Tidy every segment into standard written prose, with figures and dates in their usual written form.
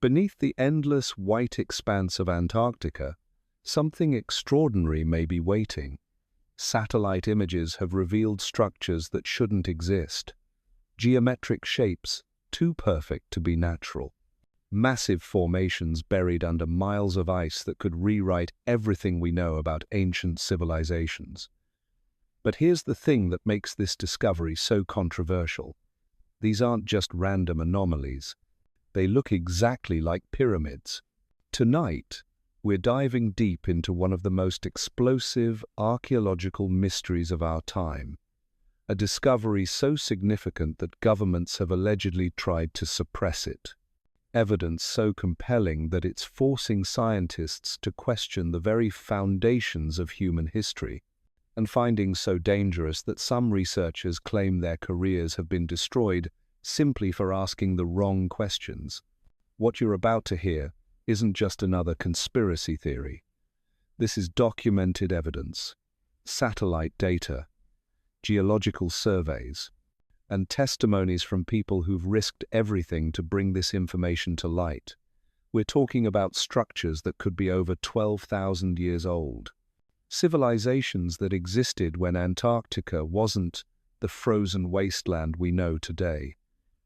Beneath the endless white expanse of Antarctica, something extraordinary may be waiting. Satellite images have revealed structures that shouldn't exist. Geometric shapes, too perfect to be natural. Massive formations buried under miles of ice that could rewrite everything we know about ancient civilizations. But here's the thing that makes this discovery so controversial. These aren't just random anomalies. They look exactly like pyramids. Tonight, we're diving deep into one of the most explosive archaeological mysteries of our time. A discovery so significant that governments have allegedly tried to suppress it. Evidence so compelling that it's forcing scientists to question the very foundations of human history, and findings so dangerous that some researchers claim their careers have been destroyed simply for asking the wrong questions. What you're about to hear isn't just another conspiracy theory. This is documented evidence, satellite data, geological surveys, and testimonies from people who've risked everything to bring this information to light. We're talking about structures that could be over 12,000 years old. Civilizations that existed when Antarctica wasn't the frozen wasteland we know today,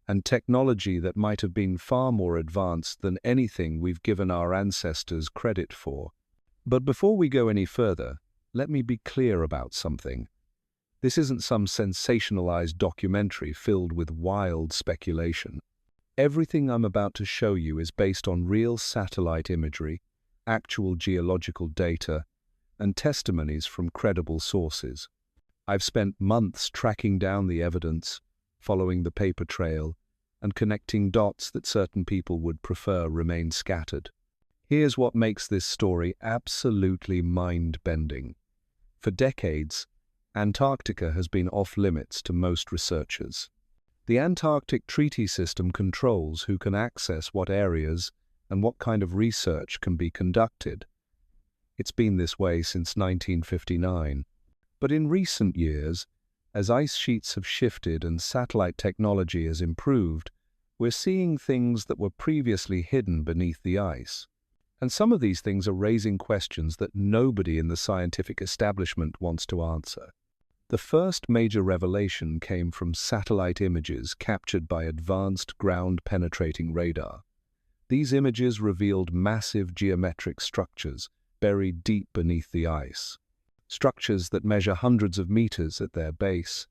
and technology that might have been far more advanced than anything we've given our ancestors credit for. But before we go any further, let me be clear about something. This isn't some sensationalized documentary filled with wild speculation. Everything I'm about to show you is based on real satellite imagery, actual geological data, and testimonies from credible sources. I've spent months tracking down the evidence, following the paper trail, and connecting dots that certain people would prefer remain scattered. Here's what makes this story absolutely mind-bending. For decades, Antarctica has been off-limits to most researchers. The Antarctic Treaty System controls who can access what areas and what kind of research can be conducted. It's been this way since 1959. But in recent years, as ice sheets have shifted and satellite technology has improved, we're seeing things that were previously hidden beneath the ice. And some of these things are raising questions that nobody in the scientific establishment wants to answer. The first major revelation came from satellite images captured by advanced ground-penetrating radar. These images revealed massive geometric structures buried deep beneath the ice. Structures that measure hundreds of meters at their base.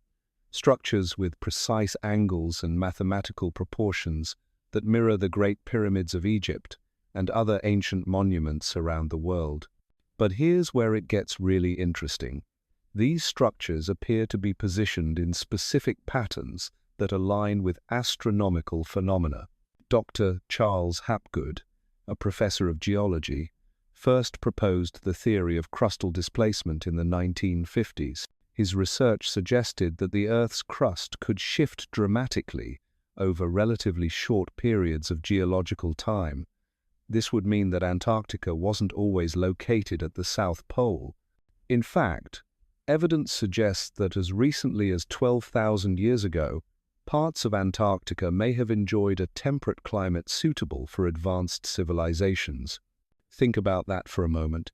Structures with precise angles and mathematical proportions that mirror the Great Pyramids of Egypt and other ancient monuments around the world. But here's where it gets really interesting. These structures appear to be positioned in specific patterns that align with astronomical phenomena. Dr. Charles Hapgood, a professor of geology, first proposed the theory of crustal displacement in the 1950s. His research suggested that the Earth's crust could shift dramatically over relatively short periods of geological time. This would mean that Antarctica wasn't always located at the South Pole. In fact, evidence suggests that as recently as 12,000 years ago, parts of Antarctica may have enjoyed a temperate climate suitable for advanced civilizations. Think about that for a moment.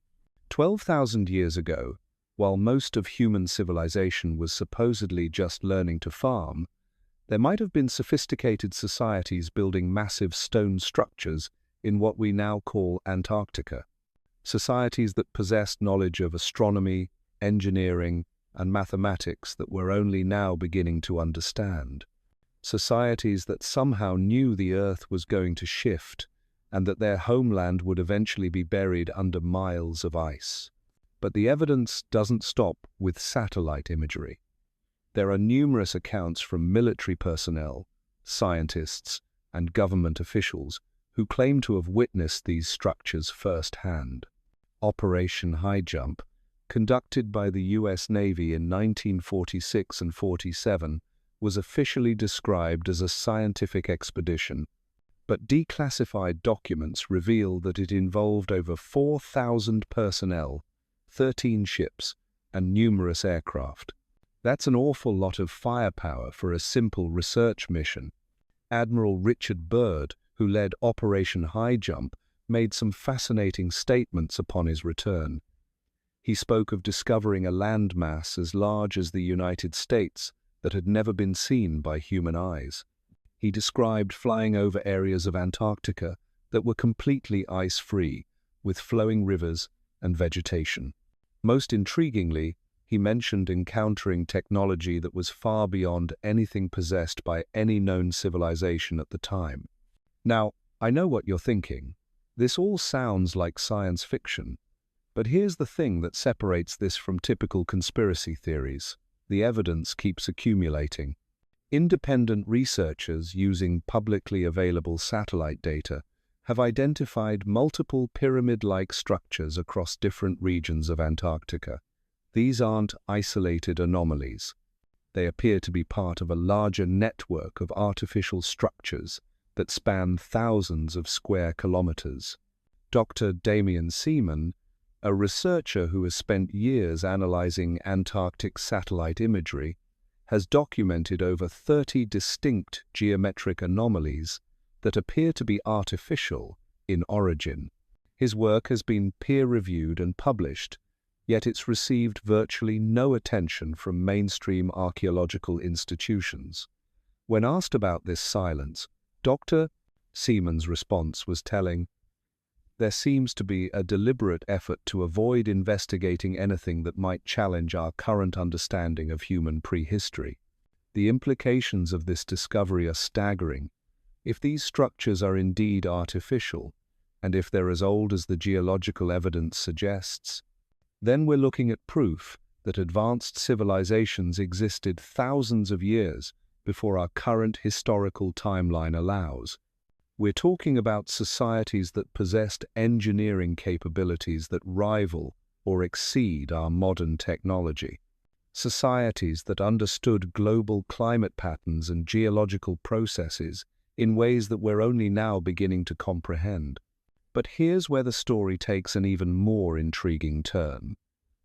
12,000 years ago, while most of human civilization was supposedly just learning to farm, there might have been sophisticated societies building massive stone structures in what we now call Antarctica. Societies that possessed knowledge of astronomy, engineering, and mathematics that we're only now beginning to understand. Societies that somehow knew the Earth was going to shift and that their homeland would eventually be buried under miles of ice. But the evidence doesn't stop with satellite imagery. There are numerous accounts from military personnel, scientists, and government officials who claim to have witnessed these structures firsthand. Operation Highjump, conducted by the U.S. Navy in 1946 and 47, was officially described as a scientific expedition, but declassified documents reveal that it involved over 4,000 personnel, 13 ships, and numerous aircraft. That's an awful lot of firepower for a simple research mission. Admiral Richard Byrd, who led Operation Highjump, made some fascinating statements upon his return. He spoke of discovering a landmass as large as the United States that had never been seen by human eyes. He described flying over areas of Antarctica that were completely ice-free, with flowing rivers and vegetation. Most intriguingly, he mentioned encountering technology that was far beyond anything possessed by any known civilization at the time. Now, I know what you're thinking. This all sounds like science fiction. But here's the thing that separates this from typical conspiracy theories. The evidence keeps accumulating. Independent researchers using publicly available satellite data have identified multiple pyramid-like structures across different regions of Antarctica. These aren't isolated anomalies. They appear to be part of a larger network of artificial structures that span thousands of square kilometers. Dr. Damien Seaman, a researcher who has spent years analyzing Antarctic satellite imagery, has documented over 30 distinct geometric anomalies that appear to be artificial in origin. His work has been peer-reviewed and published, yet it's received virtually no attention from mainstream archaeological institutions. When asked about this silence, Dr. Seaman's response was telling, "There seems to be a deliberate effort to avoid investigating anything that might challenge our current understanding of human prehistory. The implications of this discovery are staggering. If these structures are indeed artificial, and if they're as old as the geological evidence suggests, then we're looking at proof that advanced civilizations existed thousands of years before our current historical timeline allows. We're talking about societies that possessed engineering capabilities that rival or exceed our modern technology. Societies that understood global climate patterns and geological processes in ways that we're only now beginning to comprehend. But here's where the story takes an even more intriguing turn.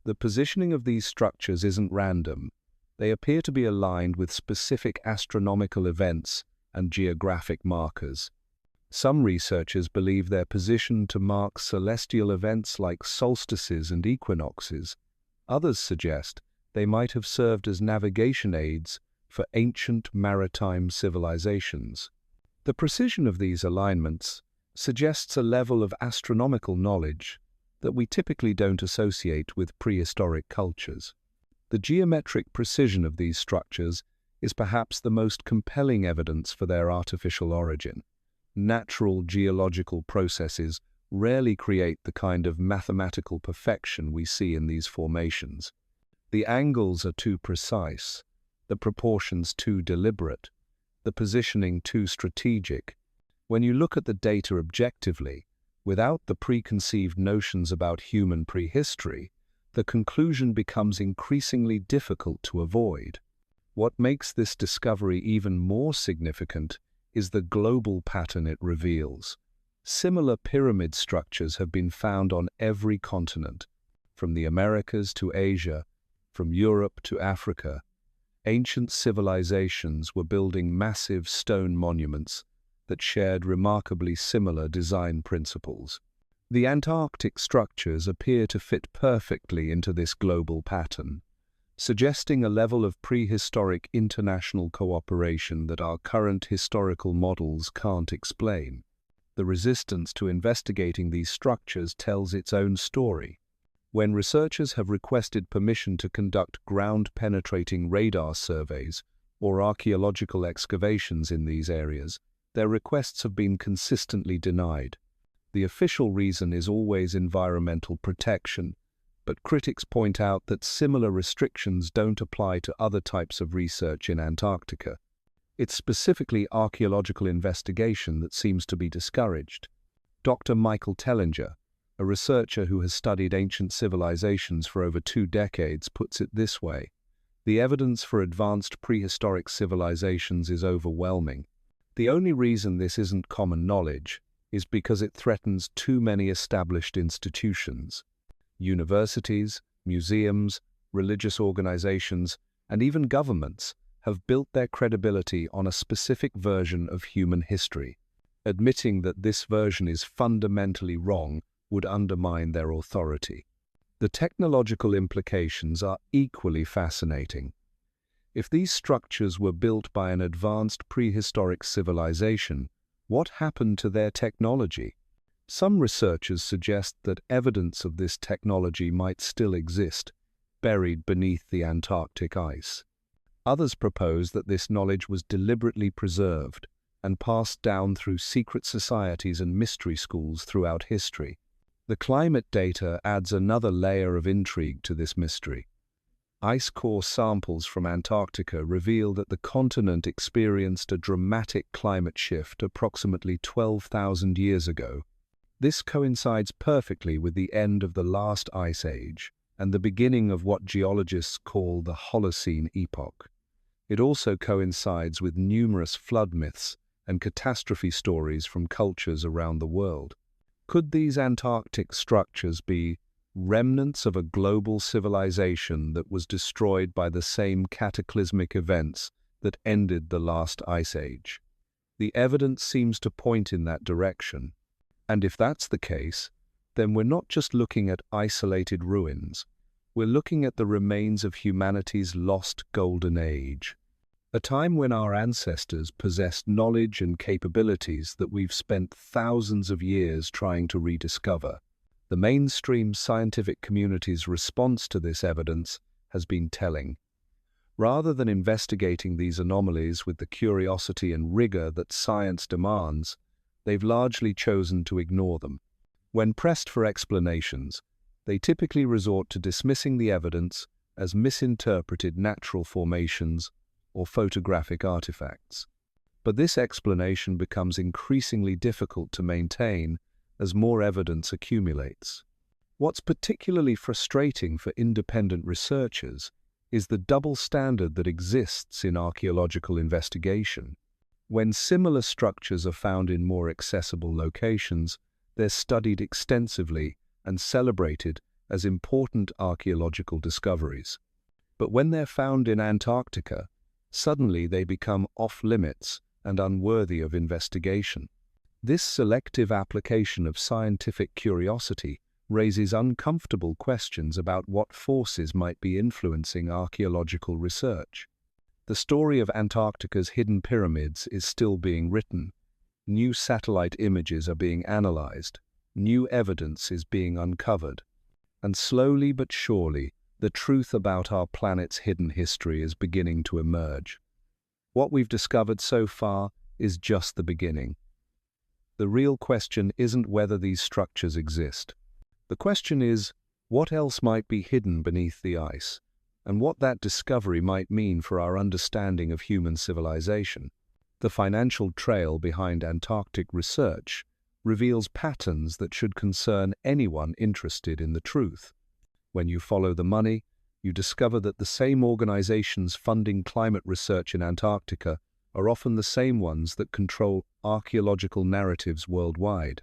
The positioning of these structures isn't random. They appear to be aligned with specific astronomical events and geographic markers. Some researchers believe they're positioned to mark celestial events like solstices and equinoxes. Others suggest they might have served as navigation aids for ancient maritime civilizations. The precision of these alignments suggests a level of astronomical knowledge that we typically don't associate with prehistoric cultures. The geometric precision of these structures is perhaps the most compelling evidence for their artificial origin. Natural geological processes rarely create the kind of mathematical perfection we see in these formations. The angles are too precise, the proportions too deliberate, the positioning too strategic. When you look at the data objectively, without the preconceived notions about human prehistory, the conclusion becomes increasingly difficult to avoid. What makes this discovery even more significant is the global pattern it reveals. Similar pyramid structures have been found on every continent, from the Americas to Asia, from Europe to Africa. Ancient civilizations were building massive stone monuments that shared remarkably similar design principles. The Antarctic structures appear to fit perfectly into this global pattern, suggesting a level of prehistoric international cooperation that our current historical models can't explain. The resistance to investigating these structures tells its own story. When researchers have requested permission to conduct ground-penetrating radar surveys or archaeological excavations in these areas, their requests have been consistently denied. The official reason is always environmental protection, but critics point out that similar restrictions don't apply to other types of research in Antarctica. It's specifically archaeological investigation that seems to be discouraged. Dr. Michael Tellinger, a researcher who has studied ancient civilizations for over 2 decades, puts it this way: the evidence for advanced prehistoric civilizations is overwhelming. The only reason this isn't common knowledge is because it threatens too many established institutions. Universities, museums, religious organizations, and even governments have built their credibility on a specific version of human history. Admitting that this version is fundamentally wrong would undermine their authority. The technological implications are equally fascinating. If these structures were built by an advanced prehistoric civilization, what happened to their technology? Some researchers suggest that evidence of this technology might still exist, buried beneath the Antarctic ice. Others propose that this knowledge was deliberately preserved and passed down through secret societies and mystery schools throughout history. The climate data adds another layer of intrigue to this mystery. Ice core samples from Antarctica reveal that the continent experienced a dramatic climate shift approximately 12,000 years ago. This coincides perfectly with the end of the last ice age and the beginning of what geologists call the Holocene epoch. It also coincides with numerous flood myths and catastrophe stories from cultures around the world. Could these Antarctic structures be remnants of a global civilization that was destroyed by the same cataclysmic events that ended the last ice age? The evidence seems to point in that direction. And if that's the case, then we're not just looking at isolated ruins. We're looking at the remains of humanity's lost golden age. A time when our ancestors possessed knowledge and capabilities that we've spent thousands of years trying to rediscover. The mainstream scientific community's response to this evidence has been telling. Rather than investigating these anomalies with the curiosity and rigor that science demands, they've largely chosen to ignore them. When pressed for explanations, they typically resort to dismissing the evidence as misinterpreted natural formations or photographic artifacts. But this explanation becomes increasingly difficult to maintain as more evidence accumulates. What's particularly frustrating for independent researchers is the double standard that exists in archaeological investigation. When similar structures are found in more accessible locations, they're studied extensively and celebrated as important archaeological discoveries. But when they're found in Antarctica, suddenly they become off-limits and unworthy of investigation. This selective application of scientific curiosity raises uncomfortable questions about what forces might be influencing archaeological research. The story of Antarctica's hidden pyramids is still being written. New satellite images are being analyzed. New evidence is being uncovered. And slowly but surely, the truth about our planet's hidden history is beginning to emerge. What we've discovered so far is just the beginning. The real question isn't whether these structures exist. The question is, what else might be hidden beneath the ice, and what that discovery might mean for our understanding of human civilization. The financial trail behind Antarctic research reveals patterns that should concern anyone interested in the truth. When you follow the money, you discover that the same organizations funding climate research in Antarctica are often the same ones that control archaeological narratives worldwide.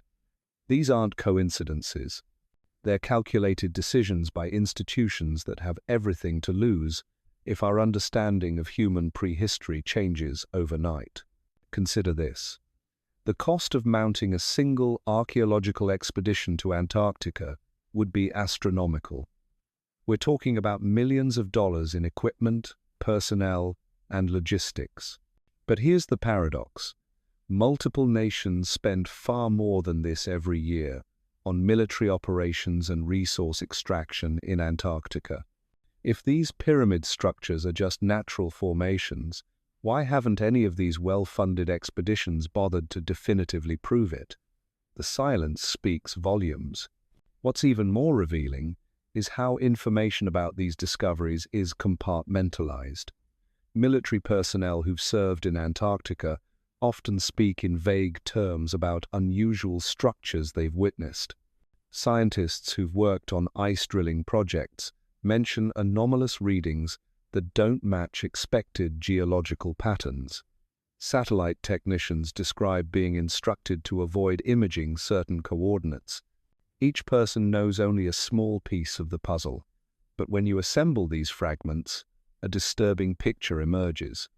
These aren't coincidences. They're calculated decisions by institutions that have everything to lose if our understanding of human prehistory changes overnight. Consider this. The cost of mounting a single archaeological expedition to Antarctica would be astronomical. We're talking about millions of dollars in equipment, personnel, and logistics. But here's the paradox. Multiple nations spend far more than this every year on military operations and resource extraction in Antarctica. If these pyramid structures are just natural formations, why haven't any of these well-funded expeditions bothered to definitively prove it? The silence speaks volumes. What's even more revealing is how information about these discoveries is compartmentalized. Military personnel who've served in Antarctica often speak in vague terms about unusual structures they've witnessed. Scientists who've worked on ice drilling projects mention anomalous readings that don't match expected geological patterns. Satellite technicians describe being instructed to avoid imaging certain coordinates. Each person knows only a small piece of the puzzle, but when you assemble these fragments, a disturbing picture emerges.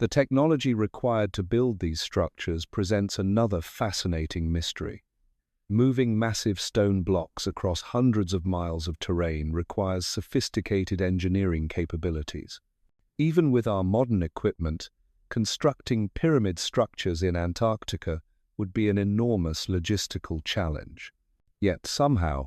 The technology required to build these structures presents another fascinating mystery. Moving massive stone blocks across hundreds of miles of terrain requires sophisticated engineering capabilities. Even with our modern equipment, constructing pyramid structures in Antarctica would be an enormous logistical challenge. Yet somehow,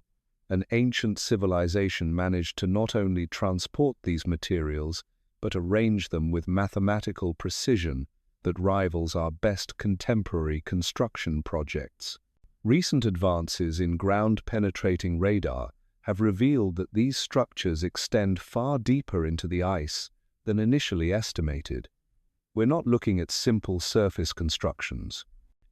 an ancient civilization managed to not only transport these materials, but arrange them with mathematical precision that rivals our best contemporary construction projects. Recent advances in ground-penetrating radar have revealed that these structures extend far deeper into the ice than initially estimated. We're not looking at simple surface constructions.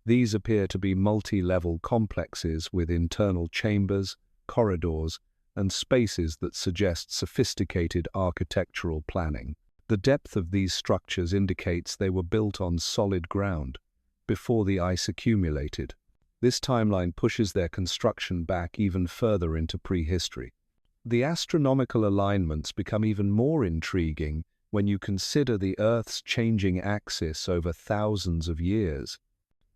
These appear to be multi-level complexes with internal chambers, corridors, and spaces that suggest sophisticated architectural planning. The depth of these structures indicates they were built on solid ground, before the ice accumulated. This timeline pushes their construction back even further into prehistory. The astronomical alignments become even more intriguing when you consider the Earth's changing axis over thousands of years.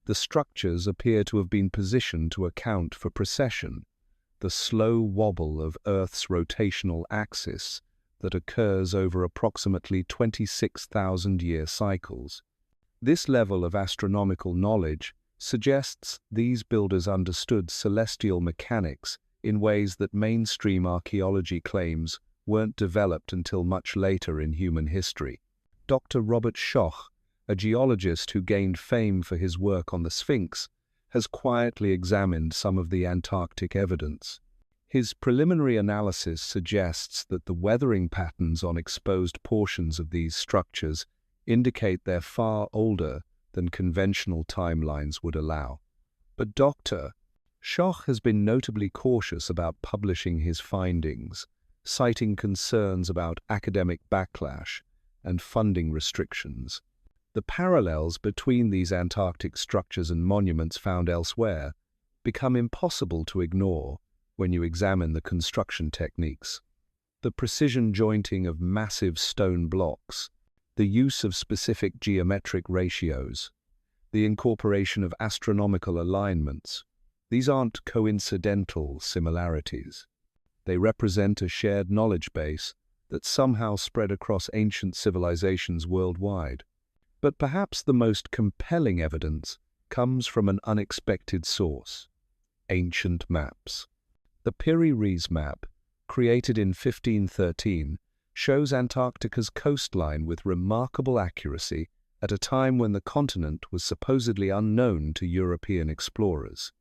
The structures appear to have been positioned to account for precession, the slow wobble of Earth's rotational axis that occurs over approximately 26,000-year cycles. This level of astronomical knowledge suggests these builders understood celestial mechanics in ways that mainstream archaeology claims weren't developed until much later in human history. Dr. Robert Schoch, a geologist who gained fame for his work on the Sphinx, has quietly examined some of the Antarctic evidence. His preliminary analysis suggests that the weathering patterns on exposed portions of these structures indicate they're far older than conventional timelines would allow. But Dr. Schoch has been notably cautious about publishing his findings, citing concerns about academic backlash and funding restrictions. The parallels between these Antarctic structures and monuments found elsewhere become impossible to ignore when you examine the construction techniques. The precision jointing of massive stone blocks, the use of specific geometric ratios, the incorporation of astronomical alignments, these aren't coincidental similarities. They represent a shared knowledge base that somehow spread across ancient civilizations worldwide. But perhaps the most compelling evidence comes from an unexpected source: ancient maps. The Piri-Reis map, created in 1513, shows Antarctica's coastline with remarkable accuracy at a time when the continent was supposedly unknown to European explorers.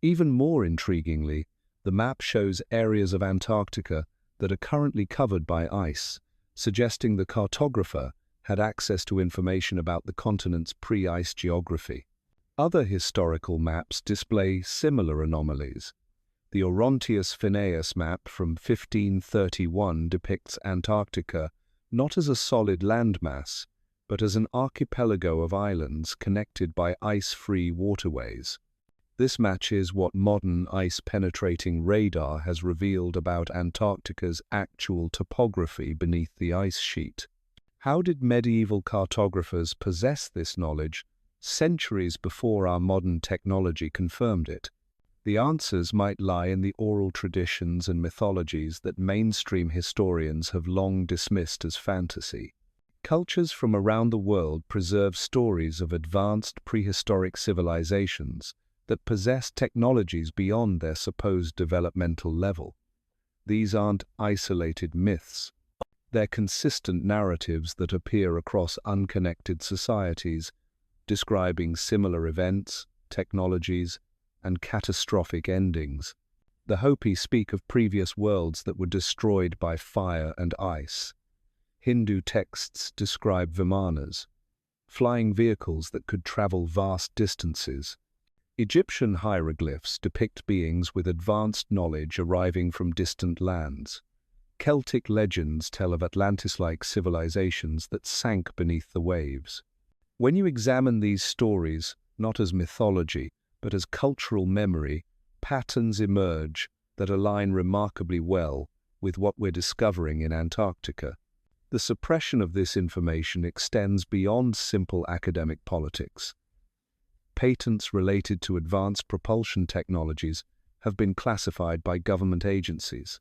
Even more intriguingly, the map shows areas of Antarctica that are currently covered by ice, suggesting the cartographer had access to information about the continent's pre-ice geography. Other historical maps display similar anomalies. The Orontius Phineus map from 1531 depicts Antarctica not as a solid landmass, but as an archipelago of islands connected by ice-free waterways. This matches what modern ice-penetrating radar has revealed about Antarctica's actual topography beneath the ice sheet. How did medieval cartographers possess this knowledge centuries before our modern technology confirmed it? The answers might lie in the oral traditions and mythologies that mainstream historians have long dismissed as fantasy. Cultures from around the world preserve stories of advanced prehistoric civilizations that possess technologies beyond their supposed developmental level. These aren't isolated myths. They're consistent narratives that appear across unconnected societies, describing similar events, technologies, and catastrophic endings. The Hopi speak of previous worlds that were destroyed by fire and ice. Hindu texts describe vimanas, flying vehicles that could travel vast distances. Egyptian hieroglyphs depict beings with advanced knowledge arriving from distant lands. Celtic legends tell of Atlantis-like civilizations that sank beneath the waves. When you examine these stories, not as mythology, but as cultural memory, patterns emerge that align remarkably well with what we're discovering in Antarctica. The suppression of this information extends beyond simple academic politics. Patents related to advanced propulsion technologies have been classified by government agencies.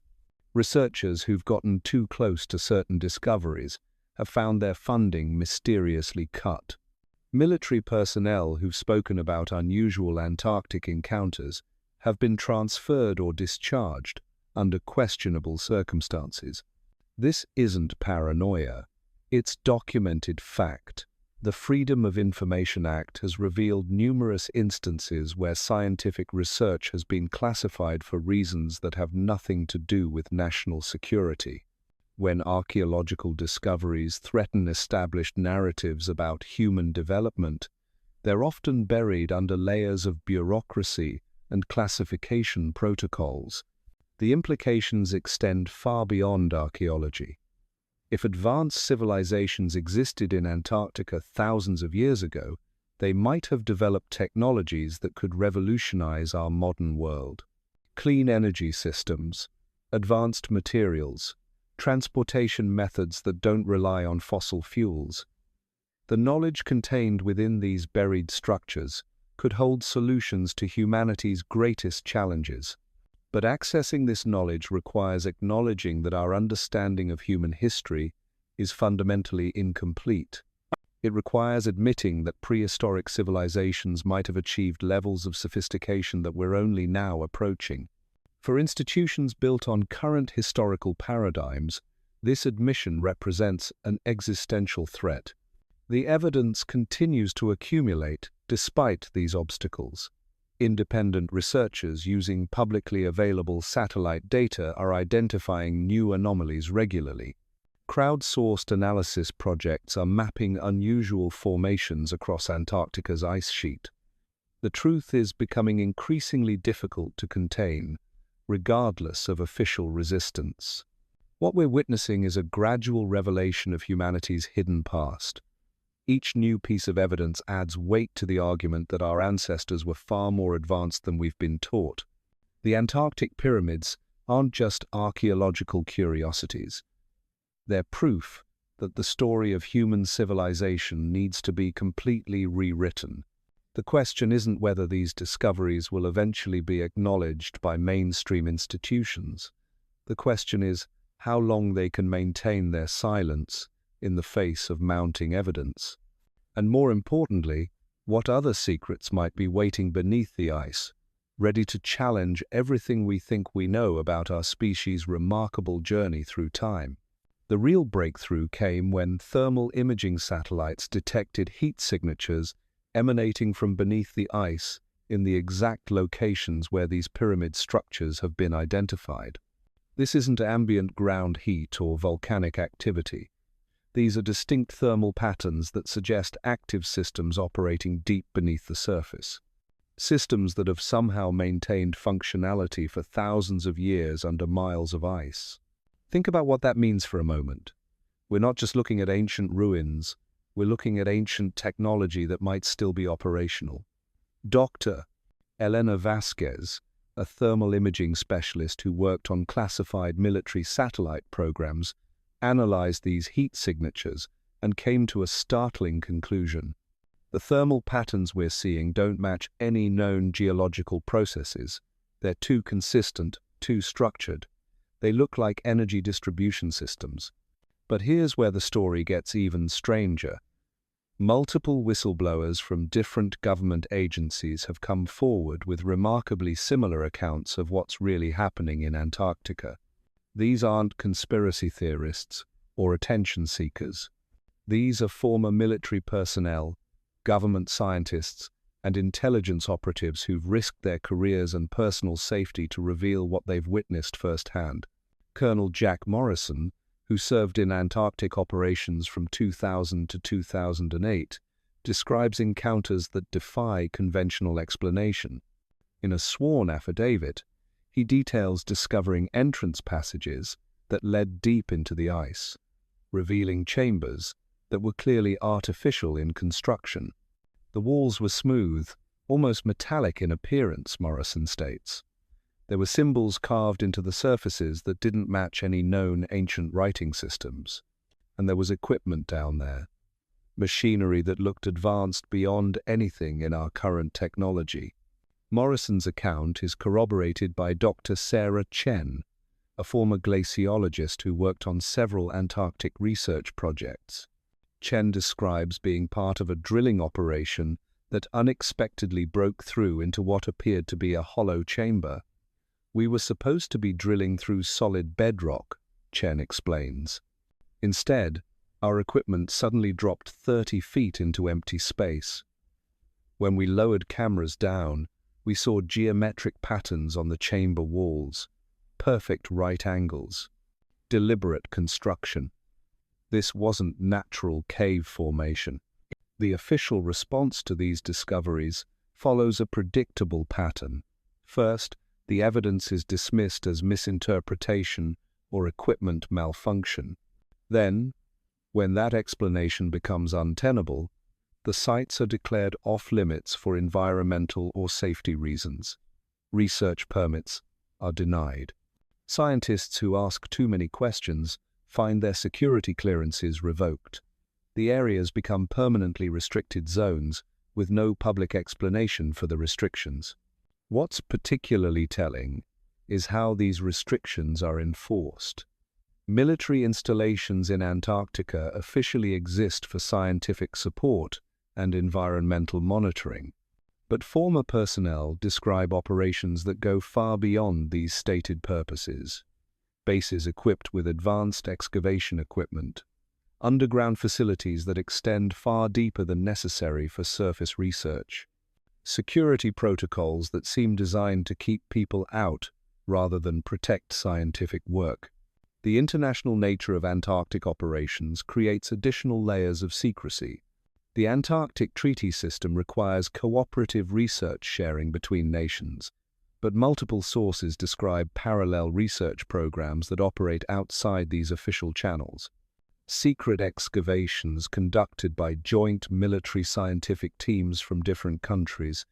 Researchers who've gotten too close to certain discoveries have found their funding mysteriously cut. Military personnel who've spoken about unusual Antarctic encounters have been transferred or discharged under questionable circumstances. This isn't paranoia, it's documented fact. The Freedom of Information Act has revealed numerous instances where scientific research has been classified for reasons that have nothing to do with national security. When archaeological discoveries threaten established narratives about human development, they're often buried under layers of bureaucracy and classification protocols. The implications extend far beyond archaeology. If advanced civilizations existed in Antarctica thousands of years ago, they might have developed technologies that could revolutionize our modern world. Clean energy systems, advanced materials, transportation methods that don't rely on fossil fuels. The knowledge contained within these buried structures could hold solutions to humanity's greatest challenges. But accessing this knowledge requires acknowledging that our understanding of human history is fundamentally incomplete. It requires admitting that prehistoric civilizations might have achieved levels of sophistication that we're only now approaching. For institutions built on current historical paradigms, this admission represents an existential threat. The evidence continues to accumulate despite these obstacles. Independent researchers using publicly available satellite data are identifying new anomalies regularly. Crowdsourced analysis projects are mapping unusual formations across Antarctica's ice sheet. The truth is becoming increasingly difficult to contain, regardless of official resistance. What we're witnessing is a gradual revelation of humanity's hidden past. Each new piece of evidence adds weight to the argument that our ancestors were far more advanced than we've been taught. The Antarctic pyramids aren't just archaeological curiosities. They're proof that the story of human civilization needs to be completely rewritten. The question isn't whether these discoveries will eventually be acknowledged by mainstream institutions. The question is how long they can maintain their silence in the face of mounting evidence. And more importantly, what other secrets might be waiting beneath the ice, ready to challenge everything we think we know about our species' remarkable journey through time. The real breakthrough came when thermal imaging satellites detected heat signatures emanating from beneath the ice in the exact locations where these pyramid structures have been identified. This isn't ambient ground heat or volcanic activity. These are distinct thermal patterns that suggest active systems operating deep beneath the surface. Systems that have somehow maintained functionality for thousands of years under miles of ice. Think about what that means for a moment. We're not just looking at ancient ruins, we're looking at ancient technology that might still be operational. Dr. Elena Vasquez, a thermal imaging specialist who worked on classified military satellite programs, analyzed these heat signatures and came to a startling conclusion. The thermal patterns we're seeing don't match any known geological processes. They're too consistent, too structured. They look like energy distribution systems. But here's where the story gets even stranger. Multiple whistleblowers from different government agencies have come forward with remarkably similar accounts of what's really happening in Antarctica. These aren't conspiracy theorists or attention seekers. These are former military personnel, government scientists, and intelligence operatives who've risked their careers and personal safety to reveal what they've witnessed firsthand. Colonel Jack Morrison, who served in Antarctic operations from 2000 to 2008, describes encounters that defy conventional explanation. In a sworn affidavit, he details discovering entrance passages that led deep into the ice, revealing chambers that were clearly artificial in construction. The walls were smooth, almost metallic in appearance, Morrison states. There were symbols carved into the surfaces that didn't match any known ancient writing systems. and there was equipment down there, machinery that looked advanced beyond anything in our current technology. Morrison's account is corroborated by Dr. Sarah Chen, a former glaciologist who worked on several Antarctic research projects. Chen describes being part of a drilling operation that unexpectedly broke through into what appeared to be a hollow chamber. "We were supposed to be drilling through solid bedrock," Chen explains. "Instead, our equipment suddenly dropped 30 feet into empty space. When we lowered cameras down, we saw geometric patterns on the chamber walls, perfect right angles, deliberate construction. This wasn't natural cave formation." The official response to these discoveries follows a predictable pattern. First, the evidence is dismissed as misinterpretation or equipment malfunction. Then, when that explanation becomes untenable, the sites are declared off-limits for environmental or safety reasons. Research permits are denied. Scientists who ask too many questions find their security clearances revoked. The areas become permanently restricted zones with no public explanation for the restrictions. What's particularly telling is how these restrictions are enforced. Military installations in Antarctica officially exist for scientific support and environmental monitoring, but former personnel describe operations that go far beyond these stated purposes. Bases equipped with advanced excavation equipment, underground facilities that extend far deeper than necessary for surface research, security protocols that seem designed to keep people out rather than protect scientific work. The international nature of Antarctic operations creates additional layers of secrecy. The Antarctic Treaty System requires cooperative research sharing between nations, but multiple sources describe parallel research programs that operate outside these official channels. Secret excavations conducted by joint military scientific teams from different countries,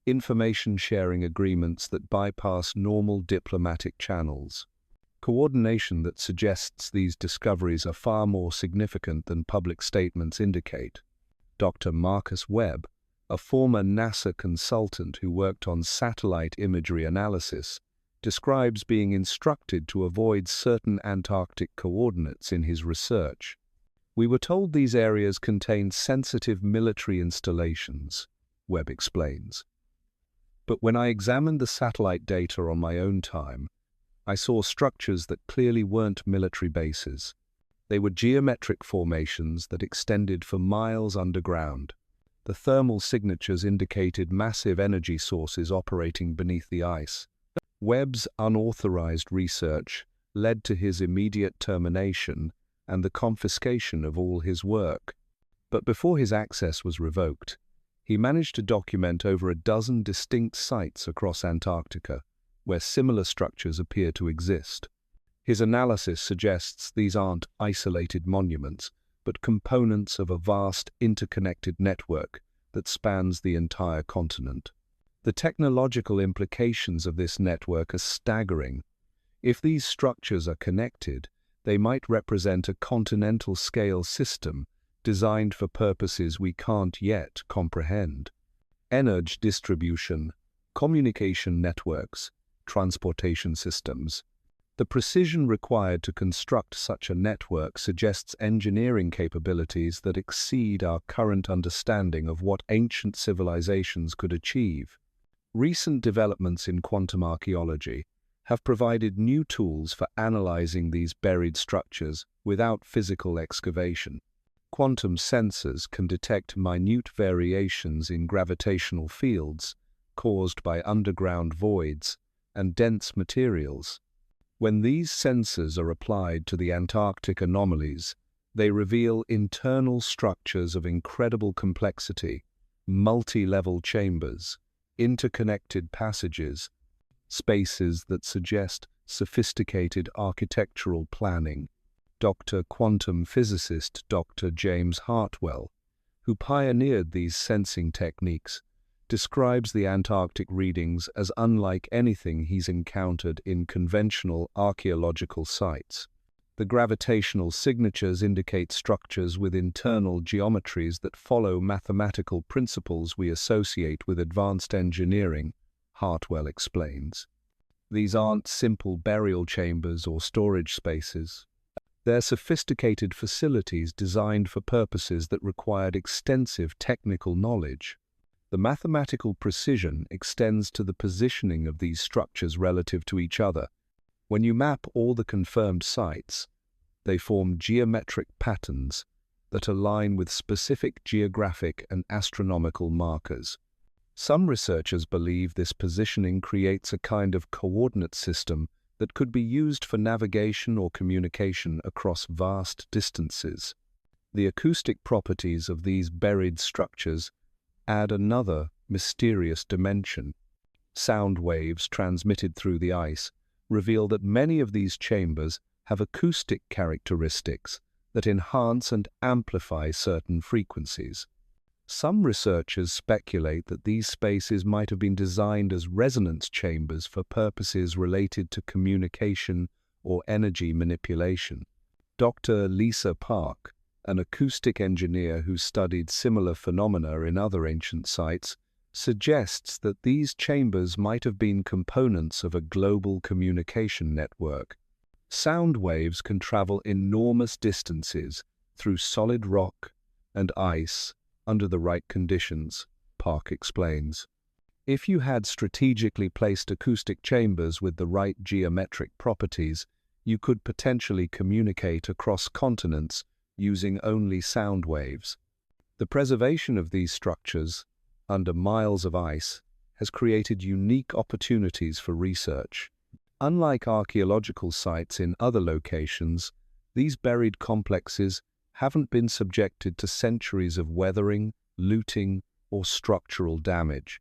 information sharing agreements that bypass normal diplomatic channels. Coordination that suggests these discoveries are far more significant than public statements indicate. Dr. Marcus Webb, a former NASA consultant who worked on satellite imagery analysis, describes being instructed to avoid certain Antarctic coordinates in his research. "We were told these areas contained sensitive military installations," Webb explains. "But when I examined the satellite data on my own time, I saw structures that clearly weren't military bases. They were geometric formations that extended for miles underground. The thermal signatures indicated massive energy sources operating beneath the ice." Webb's unauthorized research led to his immediate termination and the confiscation of all his work. But before his access was revoked, he managed to document over a dozen distinct sites across Antarctica where similar structures appear to exist. His analysis suggests these aren't isolated monuments, but components of a vast interconnected network that spans the entire continent. The technological implications of this network are staggering. If these structures are connected, they might represent a continental-scale system designed for purposes we can't yet comprehend. Energy distribution, communication networks, transportation systems. The precision required to construct such a network suggests engineering capabilities that exceed our current understanding of what ancient civilizations could achieve. Recent developments in quantum archaeology have provided new tools for analyzing these buried structures without physical excavation. Quantum sensors can detect minute variations in gravitational fields caused by underground voids and dense materials. When these sensors are applied to the Antarctic anomalies, they reveal internal structures of incredible complexity, multi-level chambers, interconnected passages, spaces that suggest sophisticated architectural planning. Quantum physicist Dr. James Hartwell, who pioneered these sensing techniques, describes the Antarctic readings as unlike anything he's encountered in conventional archaeological sites. The gravitational signatures indicate structures with internal geometries that follow mathematical principles we associate with advanced engineering, Hartwell explains. These aren't simple burial chambers or storage spaces. They're sophisticated facilities designed for purposes that required extensive technical knowledge. The mathematical precision extends to the positioning of these structures relative to each other. When you map all the confirmed sites, they form geometric patterns that align with specific geographic and astronomical markers. Some researchers believe this positioning creates a kind of coordinate system that could be used for navigation or communication across vast distances. The acoustic properties of these buried structures add another mysterious dimension. Sound waves transmitted through the ice reveal that many of these chambers have acoustic characteristics that enhance and amplify certain frequencies. Some researchers speculate that these spaces might have been designed as resonance chambers for purposes related to communication or energy manipulation. Dr. Lisa Park, an acoustic engineer who studied similar phenomena in other ancient sites, suggests that these chambers might have been components of a global communication network. Sound waves can travel enormous distances through solid rock and ice under the right conditions, Park explains. If you had strategically placed acoustic chambers with the right geometric properties, you could potentially communicate across continents using only sound waves. The preservation of these structures under miles of ice has created unique opportunities for research. Unlike archaeological sites in other locations, these buried complexes haven't been subjected to centuries of weathering, looting, or structural damage.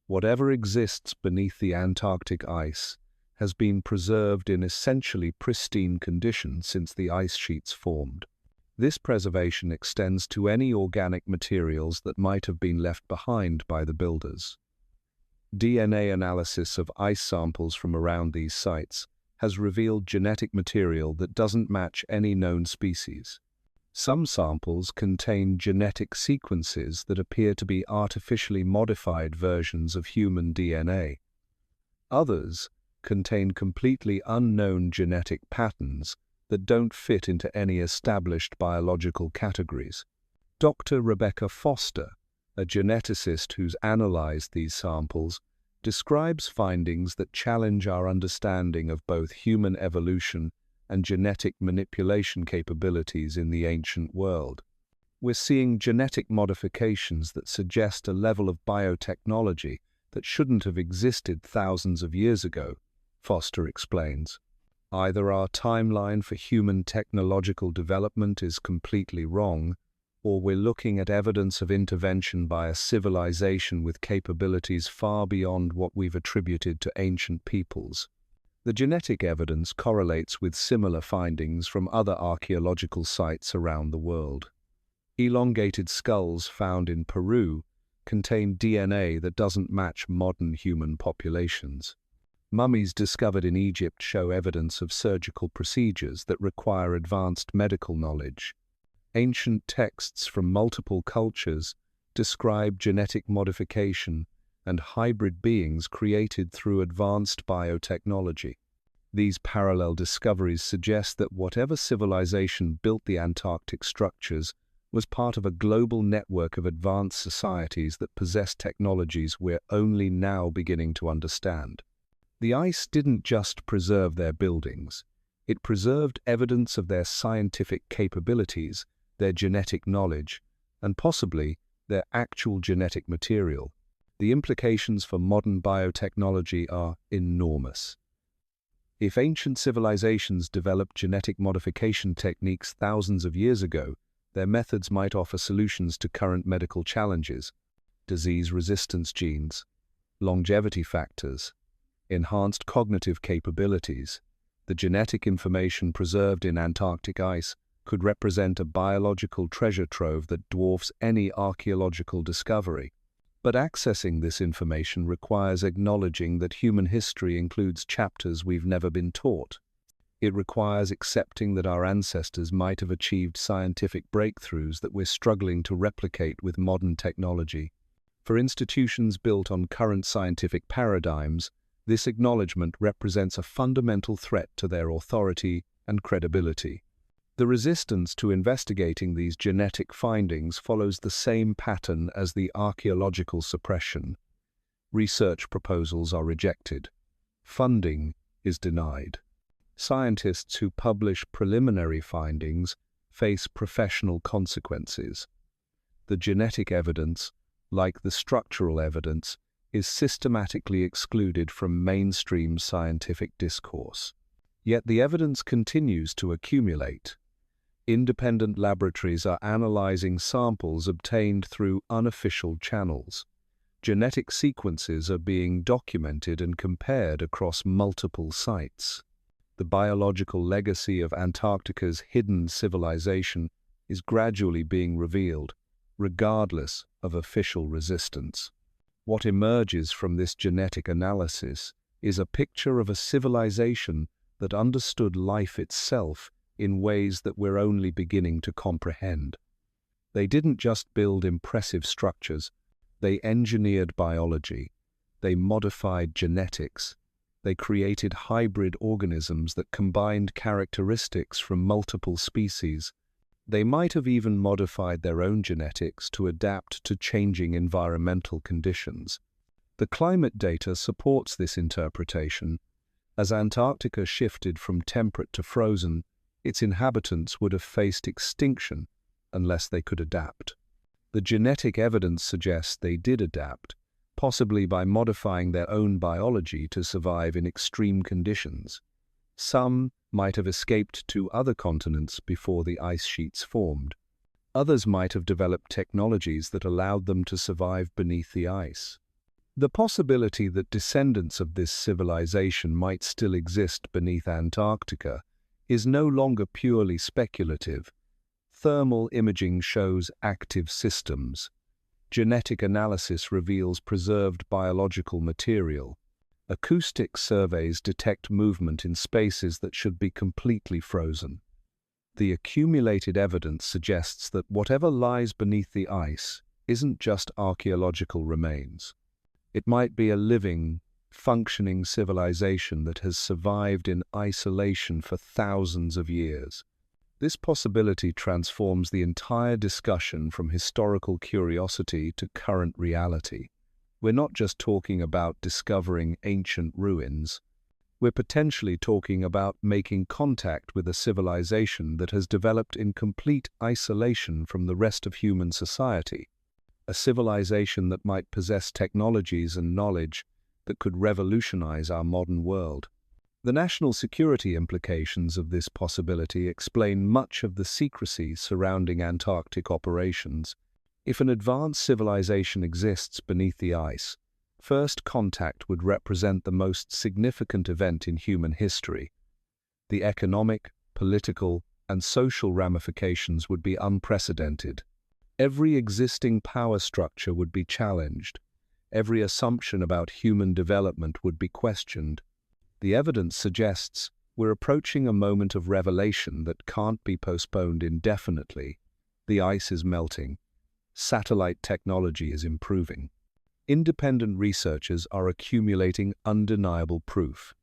Whatever exists beneath the Antarctic ice has been preserved in essentially pristine condition since the ice sheets formed. This preservation extends to any organic materials that might have been left behind by the builders. DNA analysis of ice samples from around these sites has revealed genetic material that doesn't match any known species. Some samples contain genetic sequences that appear to be artificially modified versions of human DNA. Others contain completely unknown genetic patterns that don't fit into any established biological categories. Dr. Rebecca Foster, a geneticist who's analyzed these samples, describes findings that challenge our understanding of both human evolution and genetic manipulation capabilities in the ancient world. We're seeing genetic modifications that suggest a level of biotechnology that shouldn't have existed thousands of years ago, Foster explains. Either our timeline for human technological development is completely wrong, or we're looking at evidence of intervention by a civilization with capabilities far beyond what we've attributed to ancient peoples. The genetic evidence correlates with similar findings from other archaeological sites around the world. Elongated skulls found in Peru contain DNA that doesn't match modern human populations. Mummies discovered in Egypt show evidence of surgical procedures that require advanced medical knowledge. Ancient texts from multiple cultures describe genetic modification and hybrid beings created through advanced biotechnology. These parallel discoveries suggest that whatever civilization built the Antarctic structures was part of a global network of advanced societies that possessed technologies we're only now beginning to understand. The ice didn't just preserve their buildings, it preserved evidence of their scientific capabilities, their genetic knowledge, and possibly their actual genetic material. The implications for modern biotechnology are enormous. If ancient civilizations developed genetic modification techniques thousands of years ago, their methods might offer solutions to current medical challenges: disease resistance genes, longevity factors, enhanced cognitive capabilities. The genetic information preserved in Antarctic ice could represent a biological treasure trove that dwarfs any archaeological discovery. But accessing this information requires acknowledging that human history includes chapters we've never been taught. It requires accepting that our ancestors might have achieved scientific breakthroughs that we're struggling to replicate with modern technology. For institutions built on current scientific paradigms, this acknowledgement represents a fundamental threat to their authority and credibility. The resistance to investigating these genetic findings follows the same pattern as the archaeological suppression. Research proposals are rejected. Funding is denied. Scientists who publish preliminary findings face professional consequences. The genetic evidence, like the structural evidence, is systematically excluded from mainstream scientific discourse. Yet the evidence continues to accumulate. Independent laboratories are analyzing samples obtained through unofficial channels. Genetic sequences are being documented and compared across multiple sites. The biological legacy of Antarctica's hidden civilization is gradually being revealed, regardless of official resistance. What emerges from this genetic analysis is a picture of a civilization that understood life itself in ways that we're only beginning to comprehend. They didn't just build impressive structures, they engineered biology, they modified genetics, they created hybrid organisms that combined characteristics from multiple species. They might have even modified their own genetics to adapt to changing environmental conditions. The climate data supports this interpretation. As Antarctica shifted from temperate to frozen, its inhabitants would have faced extinction unless they could adapt. The genetic evidence suggests they did adapt, possibly by modifying their own biology to survive in extreme conditions. Some might have escaped to other continents before the ice sheets formed. Others might have developed technologies that allowed them to survive beneath the ice. The possibility that descendants of this civilization might still exist beneath Antarctica is no longer purely speculative. Thermal imaging shows active systems. Genetic analysis reveals preserved biological material. Acoustic surveys detect movement in spaces that should be completely frozen. The accumulated evidence suggests that whatever lies beneath the ice isn't just archaeological remains. It might be a living, functioning civilization that has survived in isolation for thousands of years. This possibility transforms the entire discussion from historical curiosity to current reality. We're not just talking about discovering ancient ruins. We're potentially talking about making contact with a civilization that has developed in complete isolation from the rest of human society. A civilization that might possess technologies and knowledge that could revolutionize our modern world. The national security implications of this possibility explain much of the secrecy surrounding Antarctic operations. If an advanced civilization exists beneath the ice, first contact would represent the most significant event in human history. The economic, political, and social ramifications would be unprecedented. Every existing power structure would be challenged. Every assumption about human development would be questioned. The evidence suggests we're approaching a moment of revelation that can't be postponed indefinitely. The ice is melting. Satellite technology is improving. Independent researchers are accumulating undeniable proof.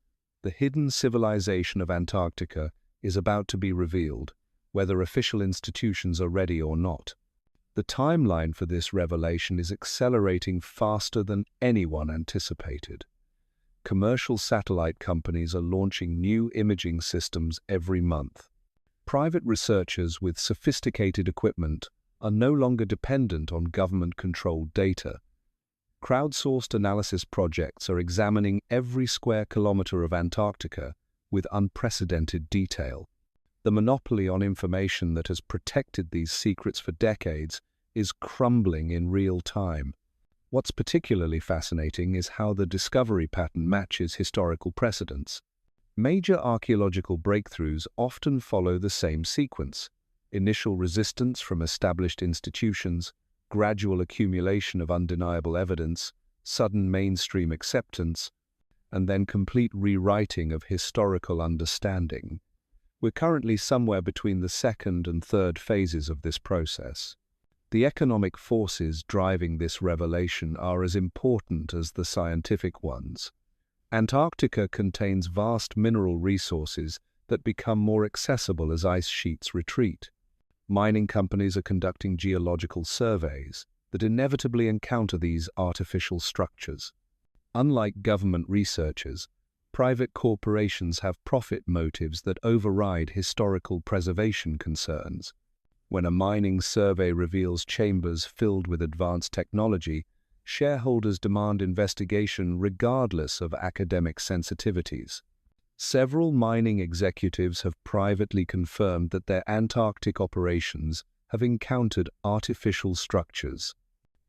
The hidden civilization of Antarctica is about to be revealed, whether official institutions are ready or not. The timeline for this revelation is accelerating faster than anyone anticipated. Commercial satellite companies are launching new imaging systems every month. Private researchers with sophisticated equipment are no longer dependent on government-controlled data. Crowdsourced analysis projects are examining every square kilometer of Antarctica with unprecedented detail. The monopoly on information that has protected these secrets for decades is crumbling in real time. What's particularly fascinating is how the discovery pattern matches historical precedents. Major archaeological breakthroughs often follow the same sequence: initial resistance from established institutions, gradual accumulation of undeniable evidence, sudden mainstream acceptance, and then complete rewriting of historical understanding. We're currently somewhere between the second and third phases of this process. The economic forces driving this revelation are as important as the scientific ones. Antarctica contains vast mineral resources that become more accessible as ice sheets retreat. Mining companies are conducting geological surveys that inevitably encounter these artificial structures. Unlike government researchers, private corporations have profit motives that override historical preservation concerns. When a mining survey reveals chambers filled with advanced technology, shareholders demand investigation regardless of academic sensitivities. Several mining executives have privately confirmed that their Antarctic operations have encountered artificial structures.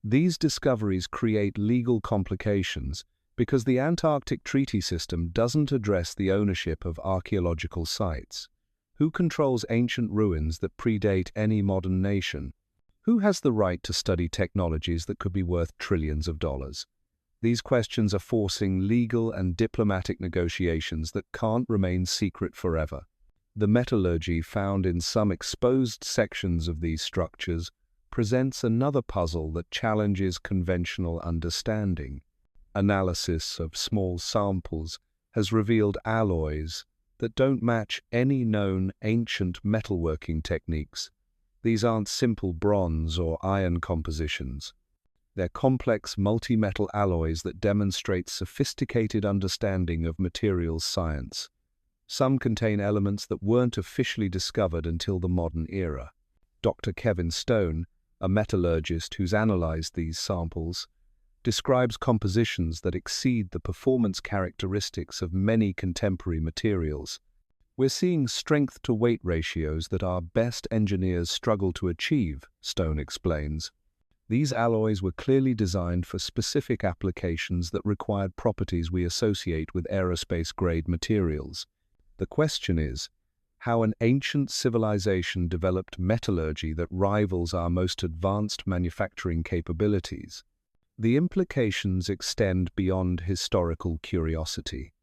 These discoveries create legal complications because the Antarctic Treaty System doesn't address the ownership of archaeological sites. Who controls ancient ruins that predate any modern nation? Who has the right to study technologies that could be worth trillions of dollars? These questions are forcing legal and diplomatic negotiations that can't remain secret forever. The metallurgy found in some exposed sections of these structures presents another puzzle that challenges conventional understanding. Analysis of small samples has revealed alloys that don't match any known ancient metalworking techniques. These aren't simple bronze or iron compositions. They're complex multi-metal alloys that demonstrate sophisticated understanding of materials science. Some contain elements that weren't officially discovered until the modern era. Dr. Kevin Stone, a metallurgist who's analyzed these samples, describes compositions that exceed the performance characteristics of many contemporary materials. We're seeing strength-to-weight ratios that our best engineers struggle to achieve, Stone explains. These alloys were clearly designed for specific applications that required properties we associate with aerospace-grade materials. The question is, how an ancient civilization developed metallurgy that rivals our most advanced manufacturing capabilities. The implications extend beyond historical curiosity.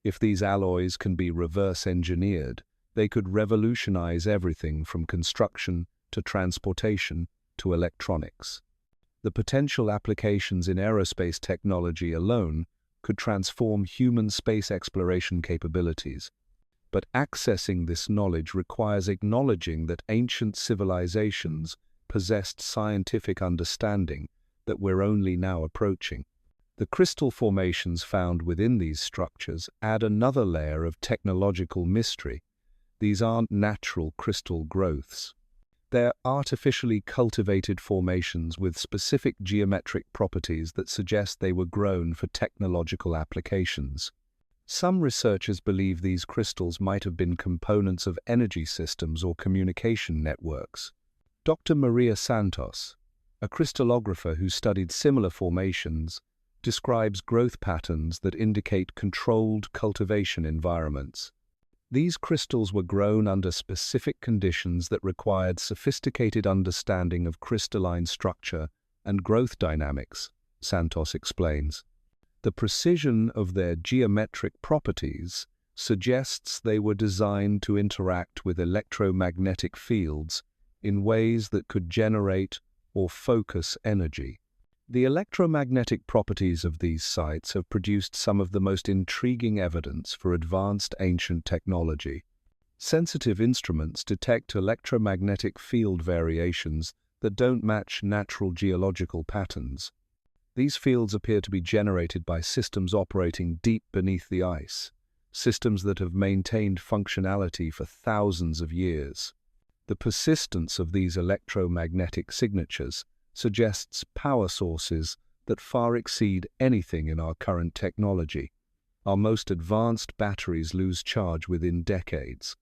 If these alloys can be reverse-engineered, they could revolutionize everything from construction to transportation to electronics. The potential applications in aerospace technology alone could transform human space exploration capabilities. But accessing this knowledge requires acknowledging that ancient civilizations possessed scientific understanding that we're only now approaching. The crystal formations found within these structures add another layer of technological mystery. These aren't natural crystal growths. They're artificially cultivated formations with specific geometric properties that suggest they were grown for technological applications. Some researchers believe these crystals might have been components of energy systems or communication networks. Dr. Maria Santos, a crystallographer who studied similar formations, describes growth patterns that indicate controlled cultivation environments. These crystals were grown under specific conditions that required sophisticated understanding of crystalline structure and growth dynamics, Santos explains. The precision of their geometric properties suggests they were designed to interact with electromagnetic fields in ways that could generate or focus energy. The electromagnetic properties of these sites have produced some of the most intriguing evidence for advanced ancient technology. Sensitive instruments detect electromagnetic field variations that don't match natural geological patterns. These fields appear to be generated by systems operating deep beneath the ice, systems that have maintained functionality for thousands of years. The persistence of these electromagnetic signatures suggests power sources that far exceed anything in our current technology. Our most advanced batteries lose charge within decades.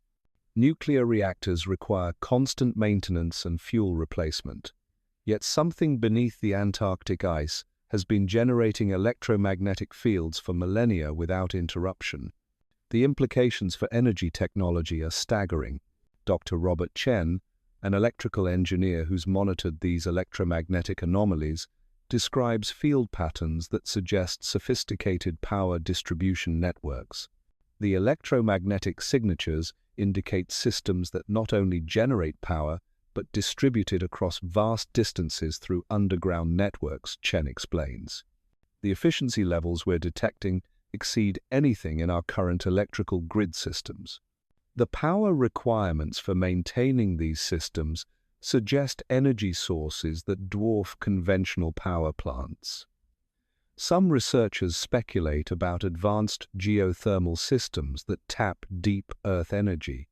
Nuclear reactors require constant maintenance and fuel replacement. Yet something beneath the Antarctic ice has been generating electromagnetic fields for millennia without interruption. The implications for energy technology are staggering. Dr. Robert Chen, an electrical engineer who's monitored these electromagnetic anomalies, describes field patterns that suggest sophisticated power distribution networks. The electromagnetic signatures indicate systems that not only generate power, but distribute it across vast distances through underground networks, Chen explains. The efficiency levels we're detecting exceed anything in our current electrical grid systems. The power requirements for maintaining these systems suggest energy sources that dwarf conventional power plants. Some researchers speculate about advanced geothermal systems that tap deep Earth energy.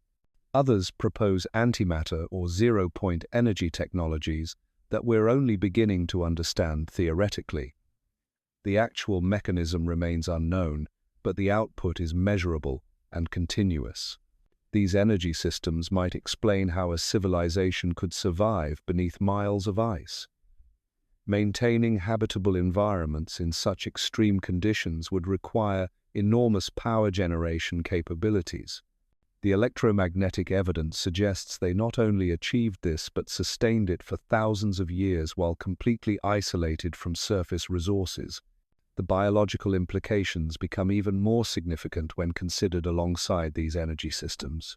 Others propose antimatter or zero-point energy technologies that we're only beginning to understand theoretically. The actual mechanism remains unknown, but the output is measurable and continuous. These energy systems might explain how a civilization could survive beneath miles of ice. Maintaining habitable environments in such extreme conditions would require enormous power generation capabilities. The electromagnetic evidence suggests they not only achieved this but sustained it for thousands of years while completely isolated from surface resources. The biological implications become even more significant when considered alongside these energy systems.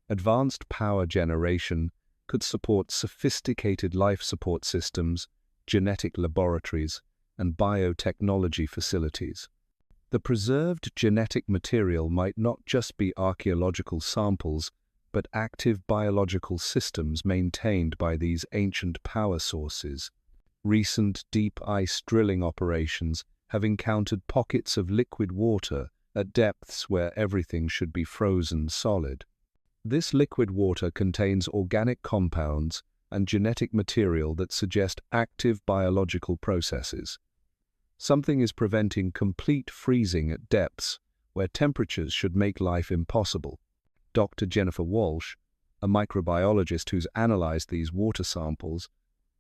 Advanced power generation could support sophisticated life support systems, genetic laboratories, and biotechnology facilities. The preserved genetic material might not just be archaeological samples, but active biological systems maintained by these ancient power sources. Recent deep ice drilling operations have encountered pockets of liquid water at depths where everything should be frozen solid. This liquid water contains organic compounds and genetic material that suggest active biological processes. Something is preventing complete freezing at depths where temperatures should make life impossible. Dr. Jennifer Walsh, a microbiologist who's analyzed these water samples,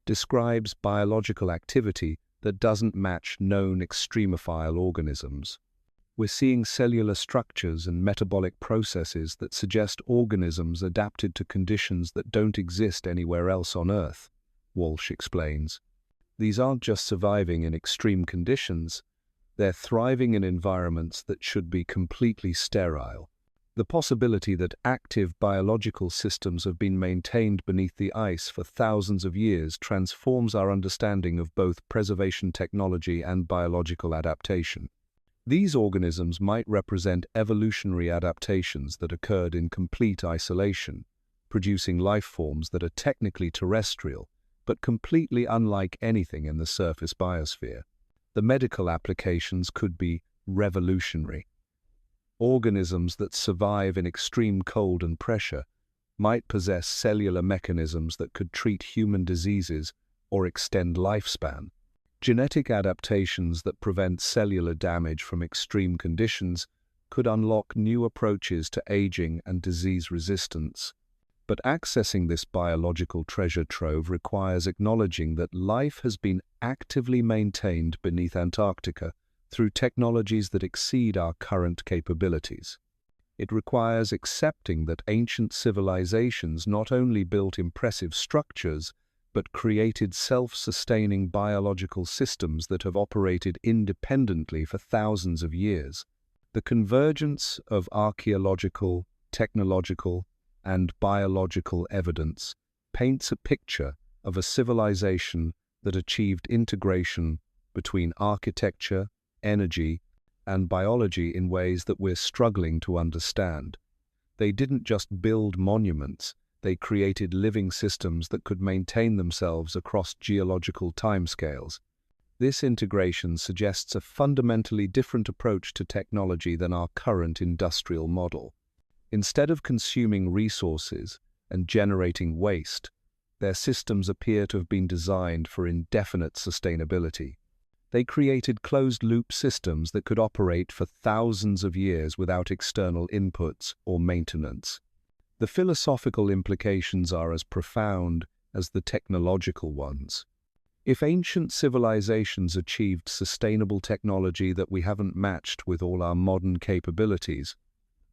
describes biological activity that doesn't match known extremophile organisms. We're seeing cellular structures and metabolic processes that suggest organisms adapted to conditions that don't exist anywhere else on Earth, Walsh explains. These aren't just surviving in extreme conditions, they're thriving in environments that should be completely sterile. The possibility that active biological systems have been maintained beneath the ice for thousands of years transforms our understanding of both preservation technology and biological adaptation. These organisms might represent evolutionary adaptations that occurred in complete isolation, producing life forms that are technically terrestrial, but completely unlike anything in the surface biosphere. The medical applications could be revolutionary. Organisms that survive in extreme cold and pressure might possess cellular mechanisms that could treat human diseases or extend lifespan. Genetic adaptations that prevent cellular damage from extreme conditions could unlock new approaches to aging and disease resistance. But accessing this biological treasure trove requires acknowledging that life has been actively maintained beneath Antarctica through technologies that exceed our current capabilities. It requires accepting that ancient civilizations not only built impressive structures, but created self-sustaining biological systems that have operated independently for thousands of years. The convergence of archaeological, technological, and biological evidence paints a picture of a civilization that achieved integration between architecture, energy, and biology in ways that we're struggling to understand. They didn't just build monuments, they created living systems that could maintain themselves across geological timescales. This integration suggests a fundamentally different approach to technology than our current industrial model. Instead of consuming resources and generating waste, their systems appear to have been designed for indefinite sustainability. They created closed-loop systems that could operate for thousands of years without external inputs or maintenance. The philosophical implications are as profound as the technological ones. If ancient civilizations achieved sustainable technology that we haven't matched with all our modern capabilities,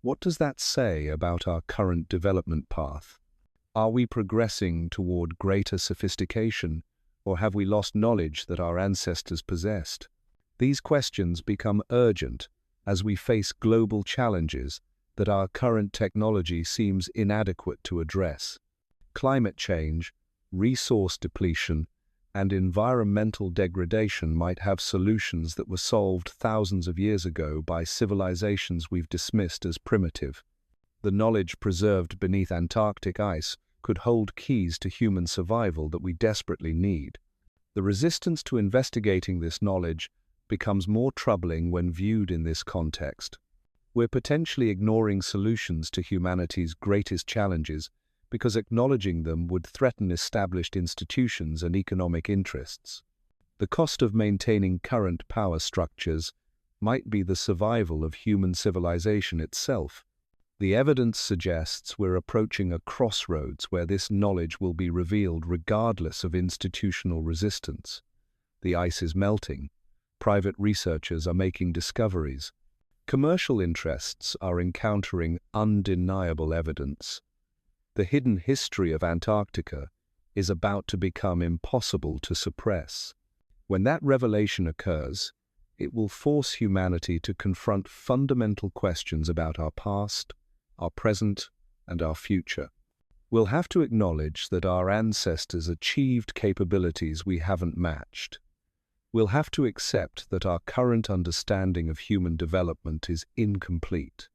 what does that say about our current development path? Are we progressing toward greater sophistication, or have we lost knowledge that our ancestors possessed? These questions become urgent as we face global challenges that our current technology seems inadequate to address. Climate change, resource depletion, and environmental degradation might have solutions that were solved thousands of years ago by civilizations we've dismissed as primitive. The knowledge preserved beneath Antarctic ice could hold keys to human survival that we desperately need. The resistance to investigating this knowledge becomes more troubling when viewed in this context. We're potentially ignoring solutions to humanity's greatest challenges because acknowledging them would threaten established institutions and economic interests. The cost of maintaining current power structures might be the survival of human civilization itself. The evidence suggests we're approaching a crossroads where this knowledge will be revealed regardless of institutional resistance. The ice is melting. Private researchers are making discoveries. Commercial interests are encountering undeniable evidence. The hidden history of Antarctica is about to become impossible to suppress. When that revelation occurs, it will force humanity to confront fundamental questions about our past, our present, and our future. We'll have to acknowledge that our ancestors achieved capabilities we haven't matched. We'll have to accept that our current understanding of human development is incomplete.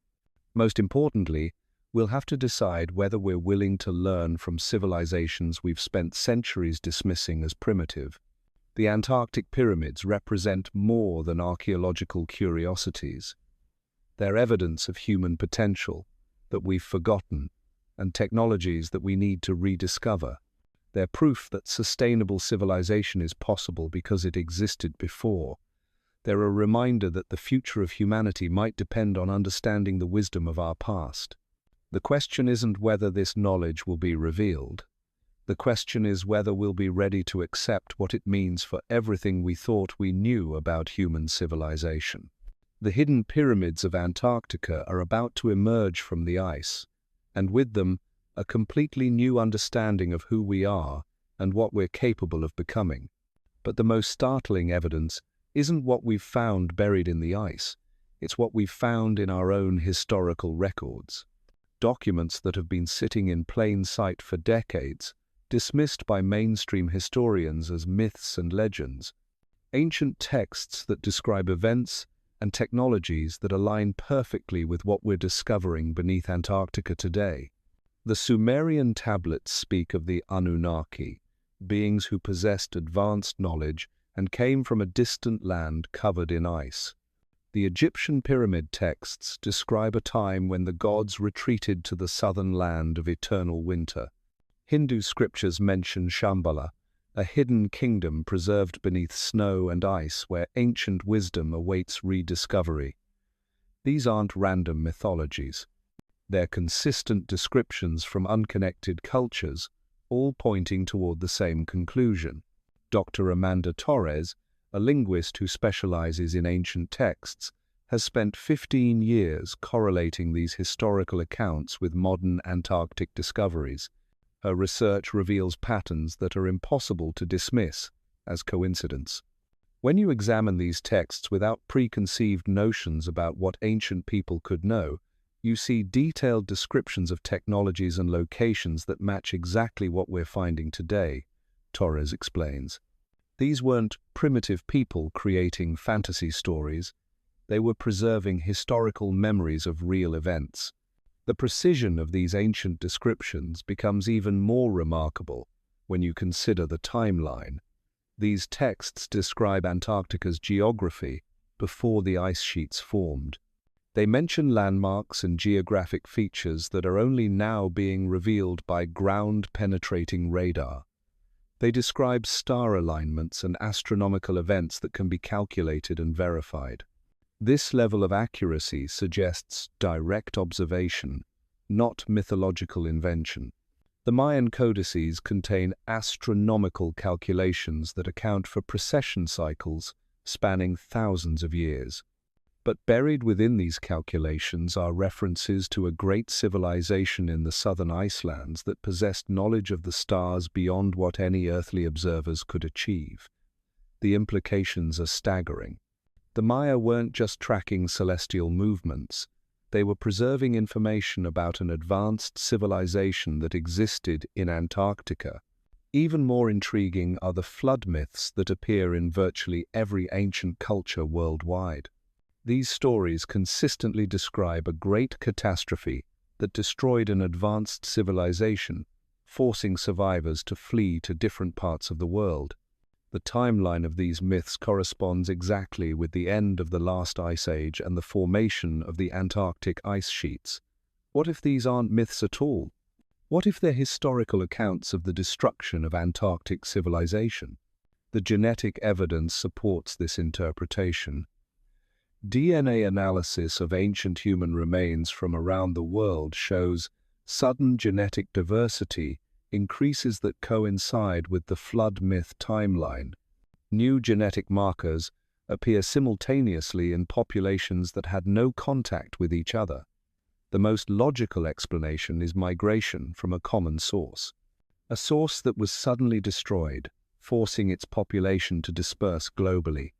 Most importantly, we'll have to decide whether we're willing to learn from civilizations we've spent centuries dismissing as primitive. The Antarctic pyramids represent more than archaeological curiosities. They're evidence of human potential that we've forgotten and technologies that we need to rediscover. They're proof that sustainable civilization is possible because it existed before. They're a reminder that the future of humanity might depend on understanding the wisdom of our past. The question isn't whether this knowledge will be revealed. The question is whether we'll be ready to accept what it means for everything we thought we knew about human civilization. The hidden pyramids of Antarctica are about to emerge from the ice, and with them, a completely new understanding of who we are and what we're capable of becoming. But the most startling evidence isn't what we've found buried in the ice. It's what we've found in our own historical records. Documents that have been sitting in plain sight for decades, dismissed by mainstream historians as myths and legends. Ancient texts that describe events and technologies that align perfectly with what we're discovering beneath Antarctica today. The Sumerian tablets speak of the Anunnaki, beings who possessed advanced knowledge and came from a distant land covered in ice. The Egyptian pyramid texts describe a time when the gods retreated to the southern land of eternal winter. Hindu scriptures mention Shambhala, a hidden kingdom preserved beneath snow and ice where ancient wisdom awaits rediscovery. These aren't random mythologies. They're consistent descriptions from unconnected cultures, all pointing toward the same conclusion. Dr. Amanda Torres, a linguist who specializes in ancient texts, has spent 15 years correlating these historical accounts with modern Antarctic discoveries. Her research reveals patterns that are impossible to dismiss as coincidence. When you examine these texts without preconceived notions about what ancient people could know, you see detailed descriptions of technologies and locations that match exactly what we're finding today, Torres explains. These weren't primitive people creating fantasy stories. They were preserving historical memories of real events. The precision of these ancient descriptions becomes even more remarkable when you consider the timeline. These texts describe Antarctica's geography before the ice sheets formed. They mention landmarks and geographic features that are only now being revealed by ground-penetrating radar. They describe star alignments and astronomical events that can be calculated and verified. This level of accuracy suggests direct observation, not mythological invention. The Mayan codices contain astronomical calculations that account for precession cycles spanning thousands of years. But buried within these calculations are references to a great civilization in the southern icelands that possessed knowledge of the stars beyond what any earthly observers could achieve. The implications are staggering. The Maya weren't just tracking celestial movements, They were preserving information about an advanced civilization that existed in Antarctica. Even more intriguing are the flood myths that appear in virtually every ancient culture worldwide. These stories consistently describe a great catastrophe that destroyed an advanced civilization, forcing survivors to flee to different parts of the world. The timeline of these myths corresponds exactly with the end of the last ice age and the formation of the Antarctic ice sheets. What if these aren't myths at all? What if they're historical accounts of the destruction of Antarctic civilization? The genetic evidence supports this interpretation. DNA analysis of ancient human remains from around the world shows sudden genetic diversity increases that coincide with the flood myth timeline. New genetic markers appear simultaneously in populations that had no contact with each other. The most logical explanation is migration from a common source. A source that was suddenly destroyed, forcing its population to disperse globally.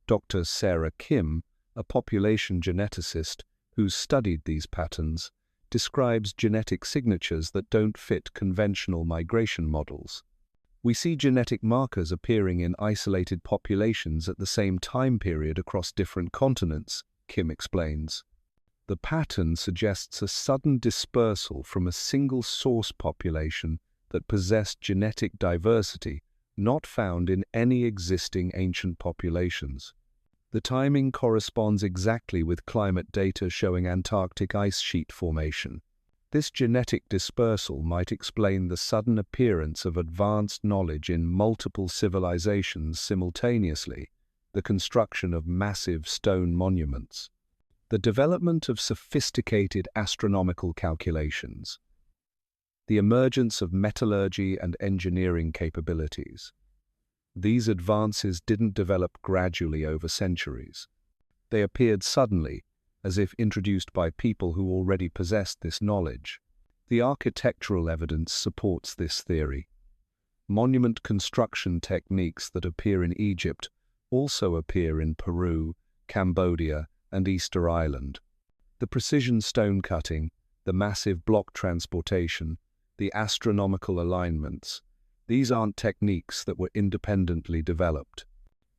Dr. Sarah Kim, a population geneticist who's studied these patterns, describes genetic signatures that don't fit conventional migration models. We see genetic markers appearing in isolated populations at the same time period across different continents, Kim explains. The pattern suggests a sudden dispersal from a single source population that possessed genetic diversity not found in any existing ancient populations. The timing corresponds exactly with climate data showing Antarctic ice sheet formation. This genetic dispersal might explain the sudden appearance of advanced knowledge in multiple civilizations simultaneously, the construction of massive stone monuments, the development of sophisticated astronomical calculations, the emergence of metallurgy and engineering capabilities. These advances didn't develop gradually over centuries. They appeared suddenly, as if introduced by people who already possessed this knowledge. The architectural evidence supports this theory. Monument construction techniques that appear in Egypt also appear in Peru, Cambodia, and Easter Island. The precision stone cutting, the massive block transportation, the astronomical alignments, these aren't techniques that were independently developed.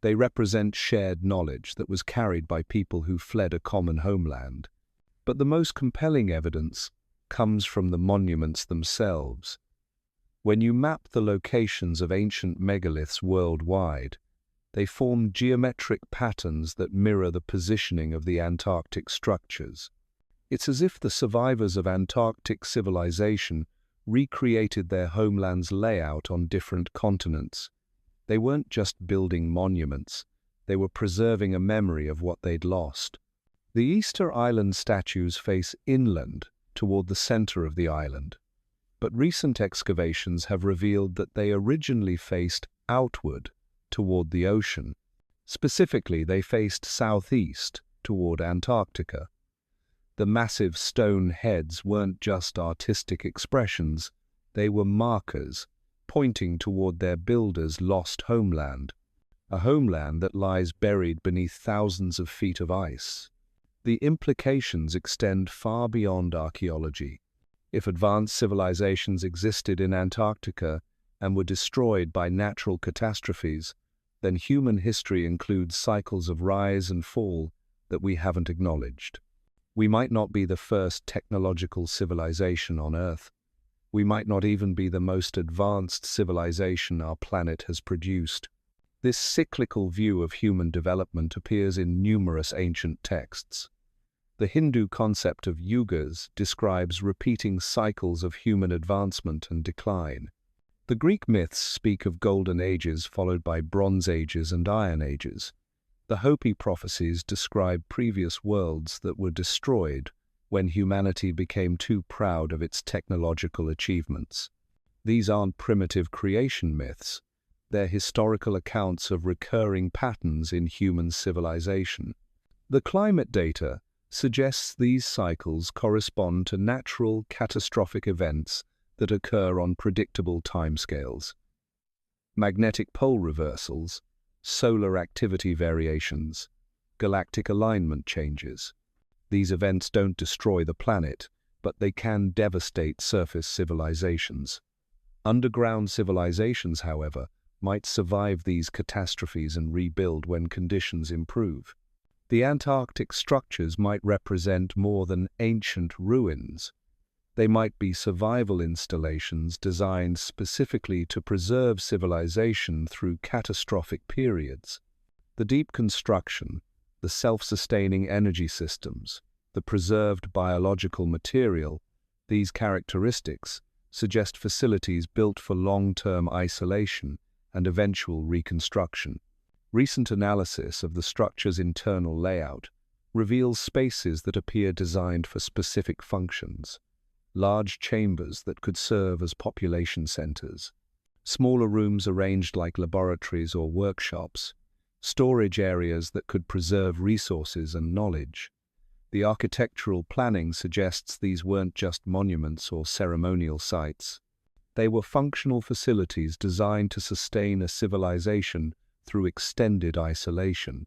They represent shared knowledge that was carried by people who fled a common homeland. But the most compelling evidence comes from the monuments themselves. When you map the locations of ancient megaliths worldwide, they form geometric patterns that mirror the positioning of the Antarctic structures. It's as if the survivors of Antarctic civilization recreated their homeland's layout on different continents. They weren't just building monuments, they were preserving a memory of what they'd lost. The Easter Island statues face inland toward the center of the island, but recent excavations have revealed that they originally faced outward toward the ocean. Specifically, they faced southeast toward Antarctica. The massive stone heads weren't just artistic expressions, they were markers, pointing toward their builders' lost homeland, a homeland that lies buried beneath thousands of feet of ice. The implications extend far beyond archaeology. If advanced civilizations existed in Antarctica and were destroyed by natural catastrophes, then human history includes cycles of rise and fall that we haven't acknowledged. We might not be the first technological civilization on Earth. We might not even be the most advanced civilization our planet has produced. This cyclical view of human development appears in numerous ancient texts. The Hindu concept of yugas describes repeating cycles of human advancement and decline. The Greek myths speak of golden ages followed by bronze ages and iron ages. The Hopi prophecies describe previous worlds that were destroyed when humanity became too proud of its technological achievements. These aren't primitive creation myths. They're historical accounts of recurring patterns in human civilization. The climate data suggests these cycles correspond to natural, catastrophic events that occur on predictable timescales. Magnetic pole reversals, solar activity variations, galactic alignment changes. These events don't destroy the planet, but they can devastate surface civilizations. Underground civilizations, however, might survive these catastrophes and rebuild when conditions improve. The Antarctic structures might represent more than ancient ruins. They might be survival installations designed specifically to preserve civilization through catastrophic periods. The deep construction, the self-sustaining energy systems, the preserved biological material, these characteristics suggest facilities built for long-term isolation and eventual reconstruction. Recent analysis of the structure's internal layout reveals spaces that appear designed for specific functions. Large chambers that could serve as population centers, smaller rooms arranged like laboratories or workshops, storage areas that could preserve resources and knowledge. The architectural planning suggests these weren't just monuments or ceremonial sites. They were functional facilities designed to sustain a civilization through extended isolation.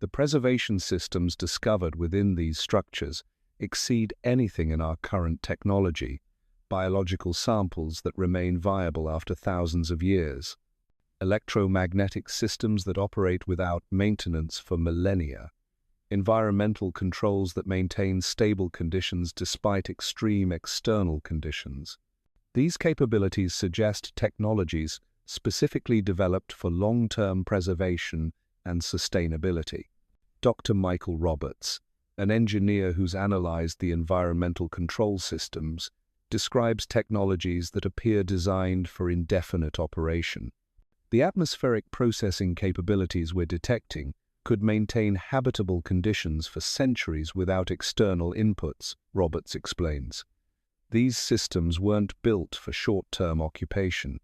The preservation systems discovered within these structures exceed anything in our current technology, biological samples that remain viable after thousands of years, electromagnetic systems that operate without maintenance for millennia, environmental controls that maintain stable conditions despite extreme external conditions. These capabilities suggest technologies specifically developed for long-term preservation and sustainability. Dr. Michael Roberts, an engineer who's analyzed the environmental control systems, describes technologies that appear designed for indefinite operation. The atmospheric processing capabilities we're detecting could maintain habitable conditions for centuries without external inputs, Roberts explains. These systems weren't built for short-term occupation.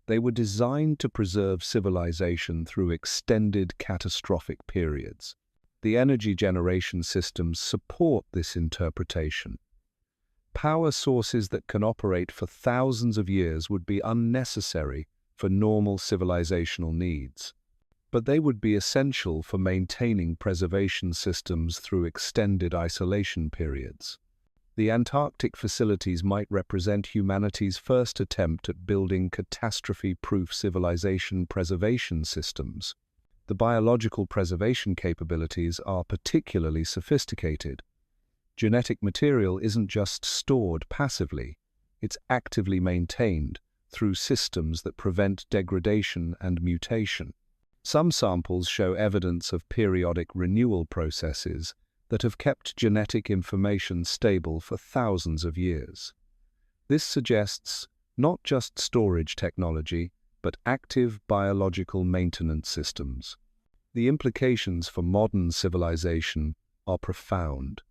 They were designed to preserve civilization through extended catastrophic periods. The energy generation systems support this interpretation. Power sources that can operate for thousands of years would be unnecessary for normal civilizational needs, but they would be essential for maintaining preservation systems through extended isolation periods. The Antarctic facilities might represent humanity's first attempt at building catastrophe-proof civilization preservation systems. The biological preservation capabilities are particularly sophisticated. Genetic material isn't just stored passively, it's actively maintained through systems that prevent degradation and mutation. Some samples show evidence of periodic renewal processes that have kept genetic information stable for thousands of years. This suggests not just storage technology, but active biological maintenance systems. The implications for modern civilization are profound.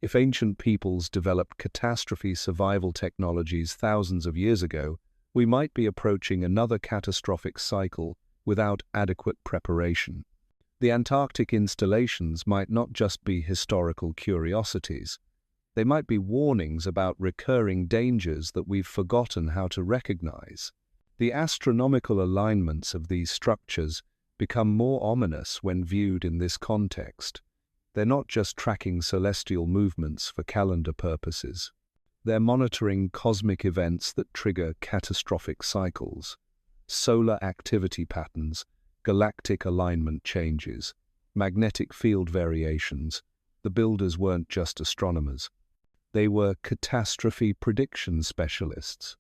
If ancient peoples developed catastrophe survival technologies thousands of years ago, we might be approaching another catastrophic cycle without adequate preparation. The Antarctic installations might not just be historical curiosities. They might be warnings about recurring dangers that we've forgotten how to recognize. The astronomical alignments of these structures become more ominous when viewed in this context. They're not just tracking celestial movements for calendar purposes. They're monitoring cosmic events that trigger catastrophic cycles, solar activity patterns, galactic alignment changes, magnetic field variations. The builders weren't just astronomers. They were catastrophe prediction specialists.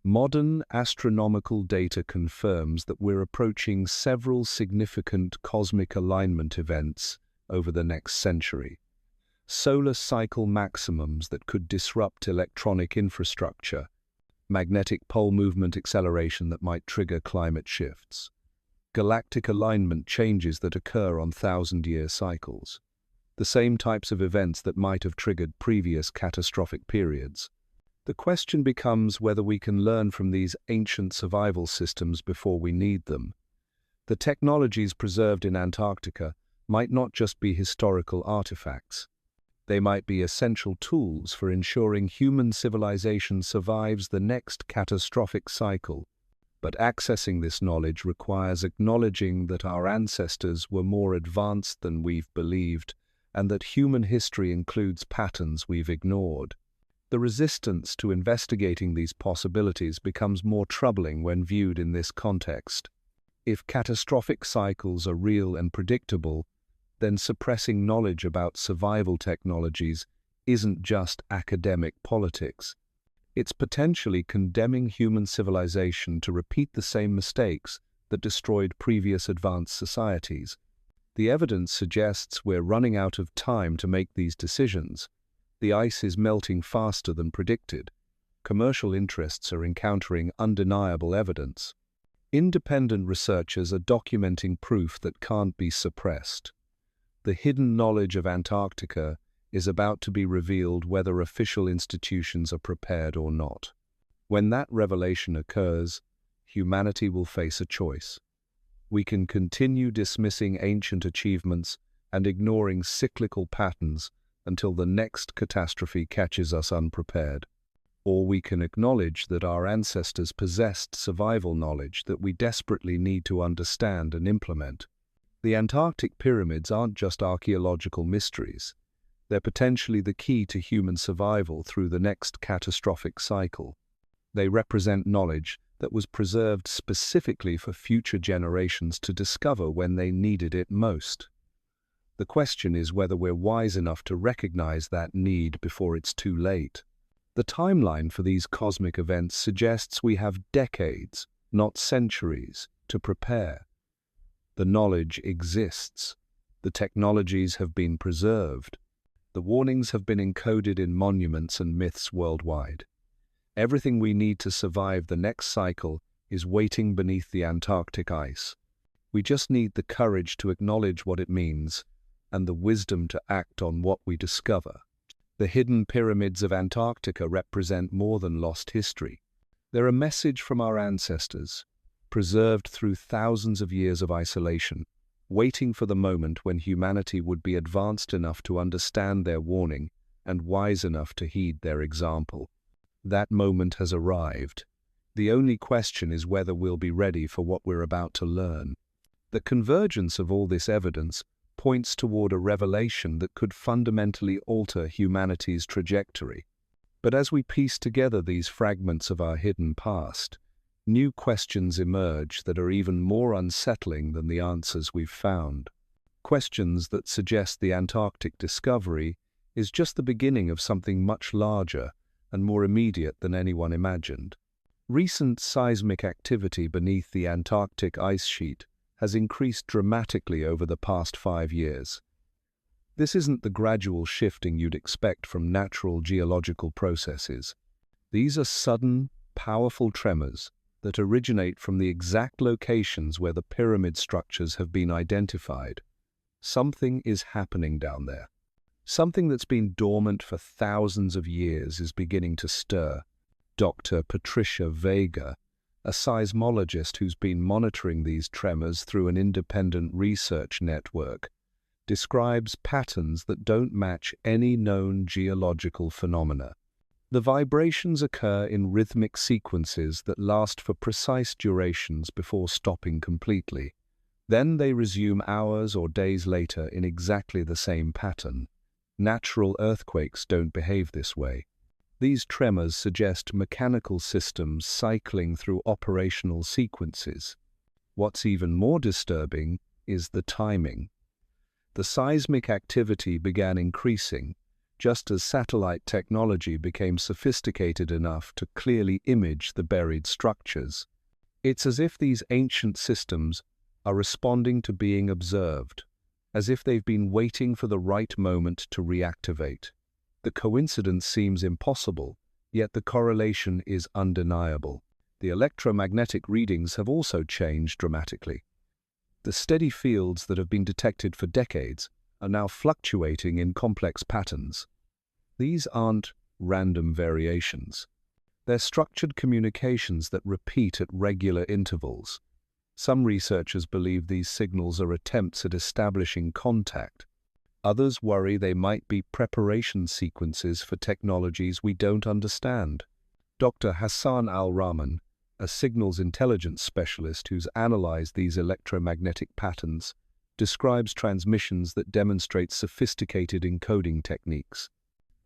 Modern astronomical data confirms that we're approaching several significant cosmic alignment events over the next century. Solar cycle maximums that could disrupt electronic infrastructure, magnetic pole movement acceleration that might trigger climate shifts, galactic alignment changes that occur on thousand-year cycles, the same types of events that might have triggered previous catastrophic periods. The question becomes whether we can learn from these ancient survival systems before we need them. The technologies preserved in Antarctica might not just be historical artifacts. They might be essential tools for ensuring human civilization survives the next catastrophic cycle. But accessing this knowledge requires acknowledging that our ancestors were more advanced than we've believed, and that human history includes patterns we've ignored. The resistance to investigating these possibilities becomes more troubling when viewed in this context. If catastrophic cycles are real and predictable, then suppressing knowledge about survival technologies isn't just academic politics. It's potentially condemning human civilization to repeat the same mistakes that destroyed previous advanced societies. The evidence suggests we're running out of time to make these decisions. The ice is melting faster than predicted. Commercial interests are encountering undeniable evidence. Independent researchers are documenting proof that can't be suppressed. The hidden knowledge of Antarctica is about to be revealed whether official institutions are prepared or not. When that revelation occurs, humanity will face a choice. We can continue dismissing ancient achievements and ignoring cyclical patterns until the next catastrophe catches us unprepared. Or we can acknowledge that our ancestors possessed survival knowledge that we desperately need to understand and implement. The Antarctic pyramids aren't just archaeological mysteries. They're potentially the key to human survival through the next catastrophic cycle. They represent knowledge that was preserved specifically for future generations to discover when they needed it most. The question is whether we're wise enough to recognize that need before it's too late. The timeline for these cosmic events suggests we have decades, not centuries, to prepare. The knowledge exists. The technologies have been preserved. The warnings have been encoded in monuments and myths worldwide. Everything we need to survive the next cycle is waiting beneath the Antarctic ice. We just need the courage to acknowledge what it means and the wisdom to act on what we discover. The hidden pyramids of Antarctica represent more than lost history. They're a message from our ancestors, preserved through thousands of years of isolation, waiting for the moment when humanity would be advanced enough to understand their warning and wise enough to heed their example. That moment has arrived. The only question is whether we'll be ready for what we're about to learn. The convergence of all this evidence points toward a revelation that could fundamentally alter humanity's trajectory. But as we piece together these fragments of our hidden past, new questions emerge that are even more unsettling than the answers we've found. Questions that suggest the Antarctic discovery is just the beginning of something much larger and more immediate than anyone imagined. Recent seismic activity beneath the Antarctic ice sheet has increased dramatically over the past 5 years. This isn't the gradual shifting you'd expect from natural geological processes. These are sudden, powerful tremors that originate from the exact locations where the pyramid structures have been identified. Something is happening down there. Something that's been dormant for thousands of years is beginning to stir. Dr. Patricia Vega, a seismologist who's been monitoring these tremors through an independent research network, describes patterns that don't match any known geological phenomena. The vibrations occur in rhythmic sequences that last for precise durations before stopping completely. Then they resume hours or days later in exactly the same pattern. Natural earthquakes don't behave this way. These tremors suggest mechanical systems cycling through operational sequences. What's even more disturbing is the timing. The seismic activity began increasing just as satellite technology became sophisticated enough to clearly image the buried structures. It's as if these ancient systems are responding to being observed, as if they've been waiting for the right moment to reactivate. The coincidence seems impossible, yet the correlation is undeniable. The electromagnetic readings have also changed dramatically. The steady fields that have been detected for decades are now fluctuating in complex patterns. These aren't random variations. They're structured communications that repeat at regular intervals. Some researchers believe these signals are attempts at establishing contact. Others worry they might be preparation sequences for technologies we don't understand. Dr. Hassan Al-Rahman, a signals intelligence specialist who's analyzed these electromagnetic patterns, describes transmissions that demonstrate sophisticated encoding techniques.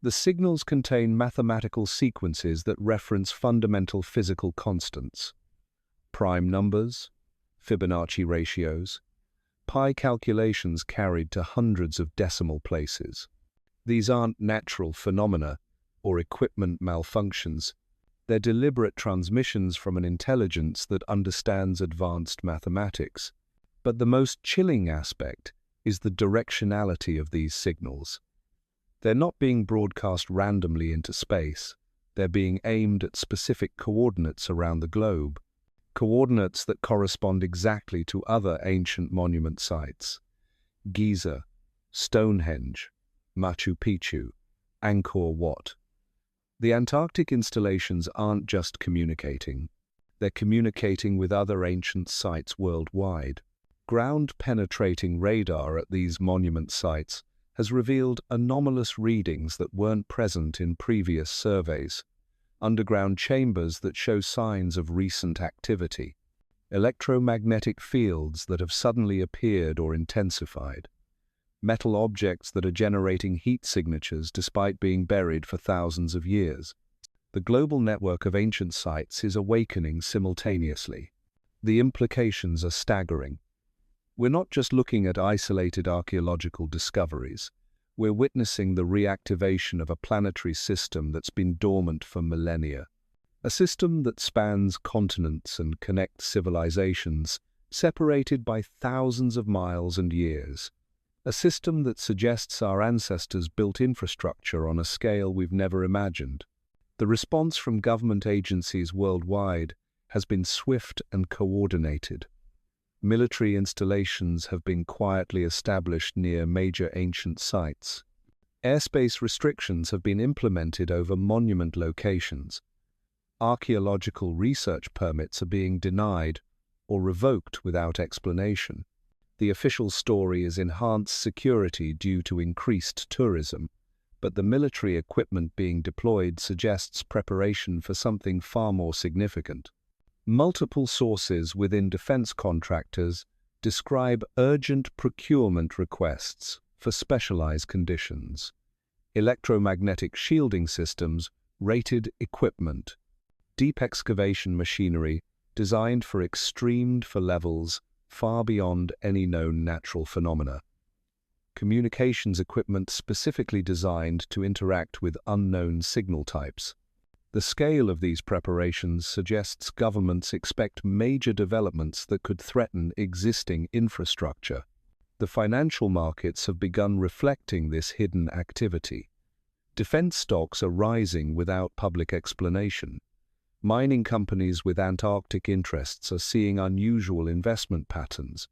The signals contain mathematical sequences that reference fundamental physical constants: prime numbers, Fibonacci ratios, pi calculations carried to hundreds of decimal places. These aren't natural phenomena or equipment malfunctions. They're deliberate transmissions from an intelligence that understands advanced mathematics. But the most chilling aspect is the directionality of these signals. They're not being broadcast randomly into space. They're being aimed at specific coordinates around the globe, coordinates that correspond exactly to other ancient monument sites: Giza, Stonehenge, Machu Picchu, Angkor Wat. The Antarctic installations aren't just communicating. They're communicating with other ancient sites worldwide. Ground-penetrating radar at these monument sites has revealed anomalous readings that weren't present in previous surveys, underground chambers that show signs of recent activity, electromagnetic fields that have suddenly appeared or intensified, metal objects that are generating heat signatures despite being buried for thousands of years. The global network of ancient sites is awakening simultaneously. The implications are staggering. We're not just looking at isolated archaeological discoveries. We're witnessing the reactivation of a planetary system that's been dormant for millennia. A system that spans continents and connects civilizations, separated by thousands of miles and years. A system that suggests our ancestors built infrastructure on a scale we've never imagined. The response from government agencies worldwide has been swift and coordinated. Military installations have been quietly established near major ancient sites. Airspace restrictions have been implemented over monument locations. Archaeological research permits are being denied or revoked without explanation. The official story is enhanced security due to increased tourism, but the military equipment being deployed suggests preparation for something far more significant. Multiple sources within defense contractors describe urgent procurement requests for specialized conditions: electromagnetic shielding systems, rated equipment, deep excavation machinery designed for levels far beyond any known natural phenomena, communications equipment specifically designed to interact with unknown signal types. The scale of these preparations suggests governments expect major developments that could threaten existing infrastructure. The financial markets have begun reflecting this hidden activity. Defense stocks are rising without public explanation. Mining companies with Antarctic interests are seeing unusual investment patterns.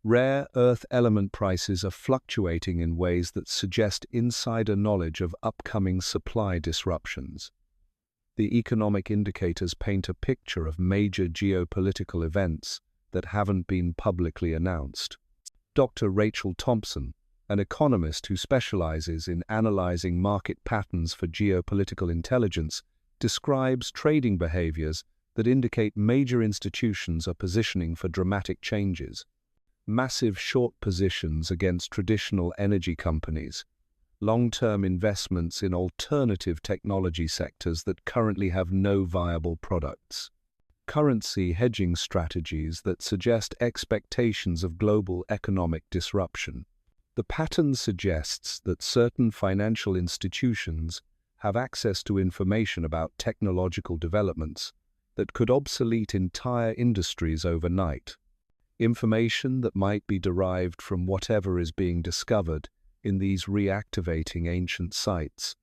Rare earth element prices are fluctuating in ways that suggest insider knowledge of upcoming supply disruptions. The economic indicators paint a picture of major geopolitical events that haven't been publicly announced. Dr. Rachel Thompson, an economist who specializes in analyzing market patterns for geopolitical intelligence, describes trading behaviors that indicate major institutions are positioning for dramatic changes. Massive short positions against traditional energy companies, long-term investments in alternative technology sectors that currently have no viable products, currency hedging strategies that suggest expectations of global economic disruption. The pattern suggests that certain financial institutions have access to information about technological developments that could obsolete entire industries overnight. Information that might be derived from whatever is being discovered in these reactivating ancient sites.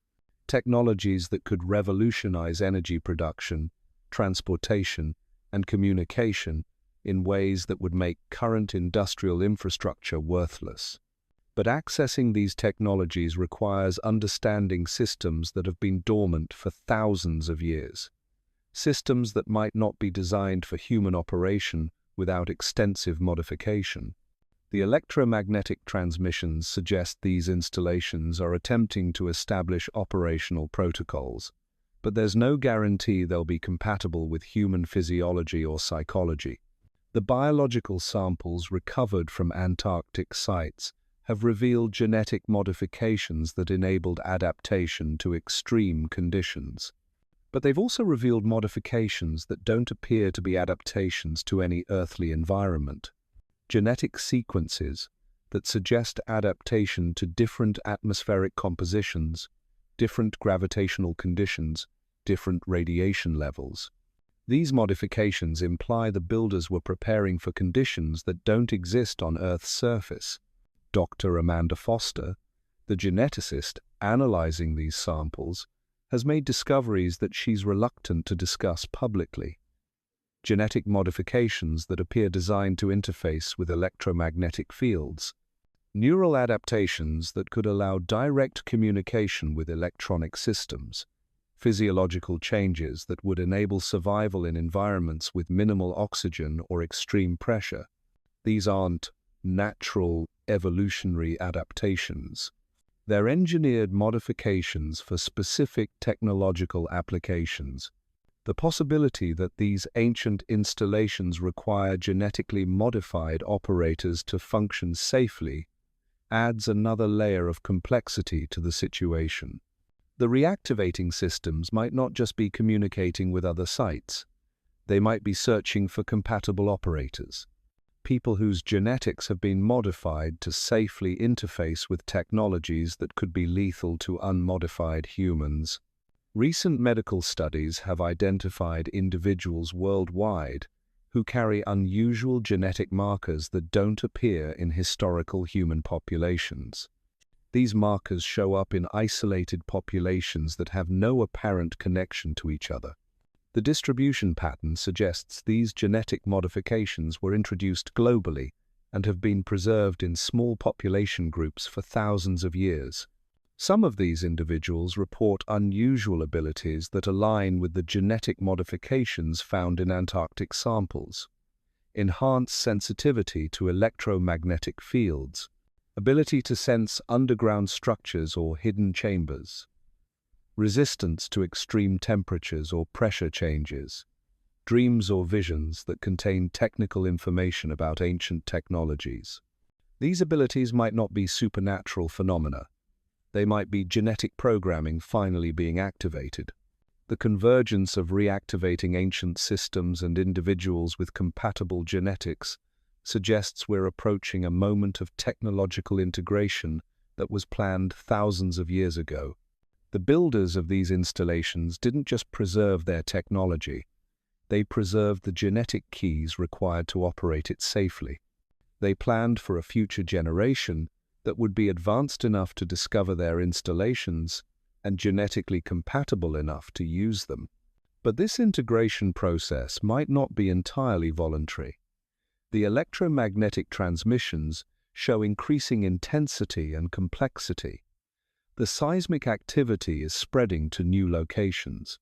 Technologies that could revolutionize energy production, transportation, and communication in ways that would make current industrial infrastructure worthless. But accessing these technologies requires understanding systems that have been dormant for thousands of years. Systems that might not be designed for human operation without extensive modification. The electromagnetic transmissions suggest these installations are attempting to establish operational protocols, but there's no guarantee they'll be compatible with human physiology or psychology. The biological samples recovered from Antarctic sites have revealed genetic modifications that enabled adaptation to extreme conditions. But they've also revealed modifications that don't appear to be adaptations to any earthly environment. Genetic sequences that suggest adaptation to different atmospheric compositions, different gravitational conditions, different radiation levels. These modifications imply the builders were preparing for conditions that don't exist on Earth's surface. Dr. Amanda Foster, the geneticist analyzing these samples, has made discoveries that she's reluctant to discuss publicly. Genetic modifications that appear designed to interface with electromagnetic fields. Neural adaptations that could allow direct communication with electronic systems. Physiological changes that would enable survival in environments with minimal oxygen or extreme pressure. These aren't natural evolutionary adaptations. They're engineered modifications for specific technological applications. The possibility that these ancient installations require genetically modified operators to function safely adds another layer of complexity to the situation. The reactivating systems might not just be communicating with other sites. They might be searching for compatible operators, people whose genetics have been modified to safely interface with technologies that could be lethal to unmodified humans. Recent medical studies have identified individuals worldwide who carry unusual genetic markers that don't appear in historical human populations. These markers show up in isolated populations that have no apparent connection to each other. The distribution pattern suggests these genetic modifications were introduced globally and have been preserved in small population groups for thousands of years. Some of these individuals report unusual abilities that align with the genetic modifications found in Antarctic samples. Enhanced sensitivity to electromagnetic fields, ability to sense underground structures or hidden chambers, resistance to extreme temperatures or pressure changes, dreams or visions that contain technical information about ancient technologies. These abilities might not be supernatural phenomena. They might be genetic programming finally being activated. The convergence of reactivating ancient systems and individuals with compatible genetics suggests we're approaching a moment of technological integration that was planned thousands of years ago. The builders of these installations didn't just preserve their technology, they preserved the genetic keys required to operate it safely. They planned for a future generation that would be advanced enough to discover their installations and genetically compatible enough to use them. But this integration process might not be entirely voluntary. The electromagnetic transmissions show increasing intensity and complexity. The seismic activity is spreading to new locations.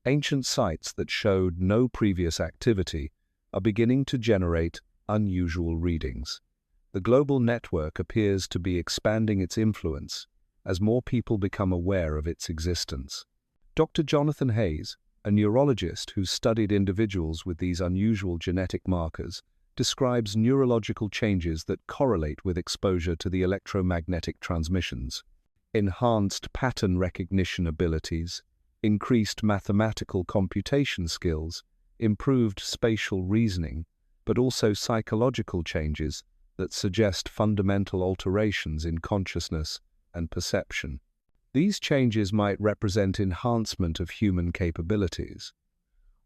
Ancient sites that showed no previous activity are beginning to generate unusual readings. The global network appears to be expanding its influence as more people become aware of its existence. Dr. Jonathan Hayes, a neurologist who studied individuals with these unusual genetic markers, describes neurological changes that correlate with exposure to the electromagnetic transmissions. Enhanced pattern recognition abilities, increased mathematical computation skills, improved spatial reasoning, but also psychological changes that suggest fundamental alterations in consciousness and perception. These changes might represent enhancement of human capabilities,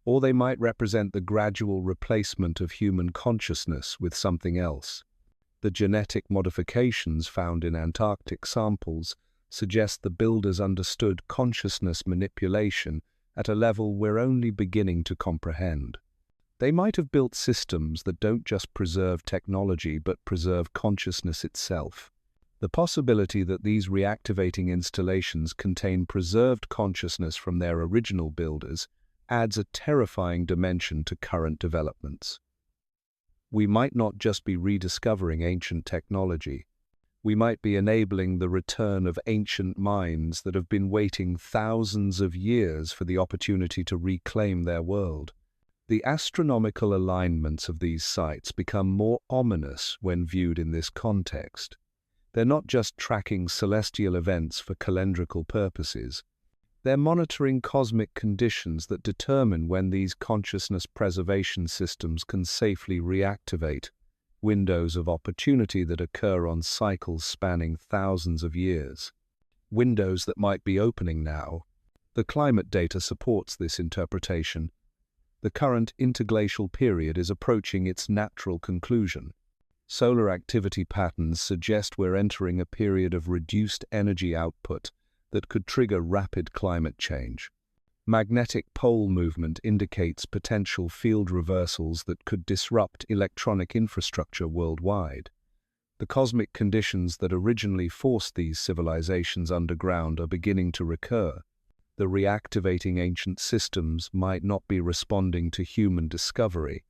or they might represent the gradual replacement of human consciousness with something else. The genetic modifications found in Antarctic samples suggest the builders understood consciousness manipulation at a level we're only beginning to comprehend. They might have built systems that don't just preserve technology but preserve consciousness itself. The possibility that these reactivating installations contain preserved consciousness from their original builders adds a terrifying dimension to current developments. We might not just be rediscovering ancient technology. We might be enabling the return of ancient minds that have been waiting thousands of years for the opportunity to reclaim their world. The astronomical alignments of these sites become more ominous when viewed in this context. They're not just tracking celestial events for calendrical purposes. They're monitoring cosmic conditions that determine when these consciousness preservation systems can safely reactivate, windows of opportunity that occur on cycles spanning thousands of years. Windows that might be opening now. The climate data supports this interpretation. The current interglacial period is approaching its natural conclusion. Solar activity patterns suggest we're entering a period of reduced energy output that could trigger rapid climate change. Magnetic pole movement indicates potential field reversals that could disrupt electronic infrastructure worldwide. The cosmic conditions that originally forced these civilizations underground are beginning to recur. The reactivating ancient systems might not be responding to human discovery.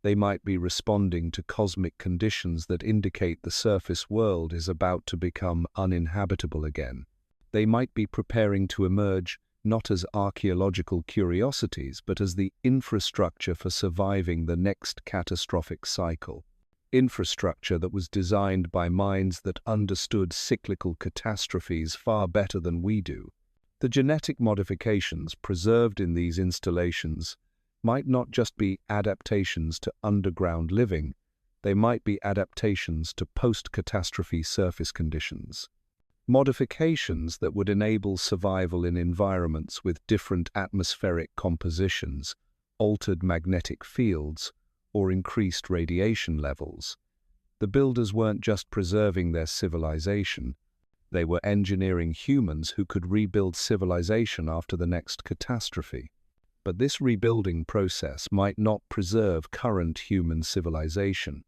They might be responding to cosmic conditions that indicate the surface world is about to become uninhabitable again. They might be preparing to emerge not as archaeological curiosities, but as the infrastructure for surviving the next catastrophic cycle. Infrastructure that was designed by minds that understood cyclical catastrophes far better than we do. The genetic modifications preserved in these installations might not just be adaptations to underground living, they might be adaptations to post-catastrophe surface conditions. Modifications that would enable survival in environments with different atmospheric compositions, altered magnetic fields, or increased radiation levels. The builders weren't just preserving their civilization, they were engineering humans who could rebuild civilization after the next catastrophe. But this rebuilding process might not preserve current human civilization.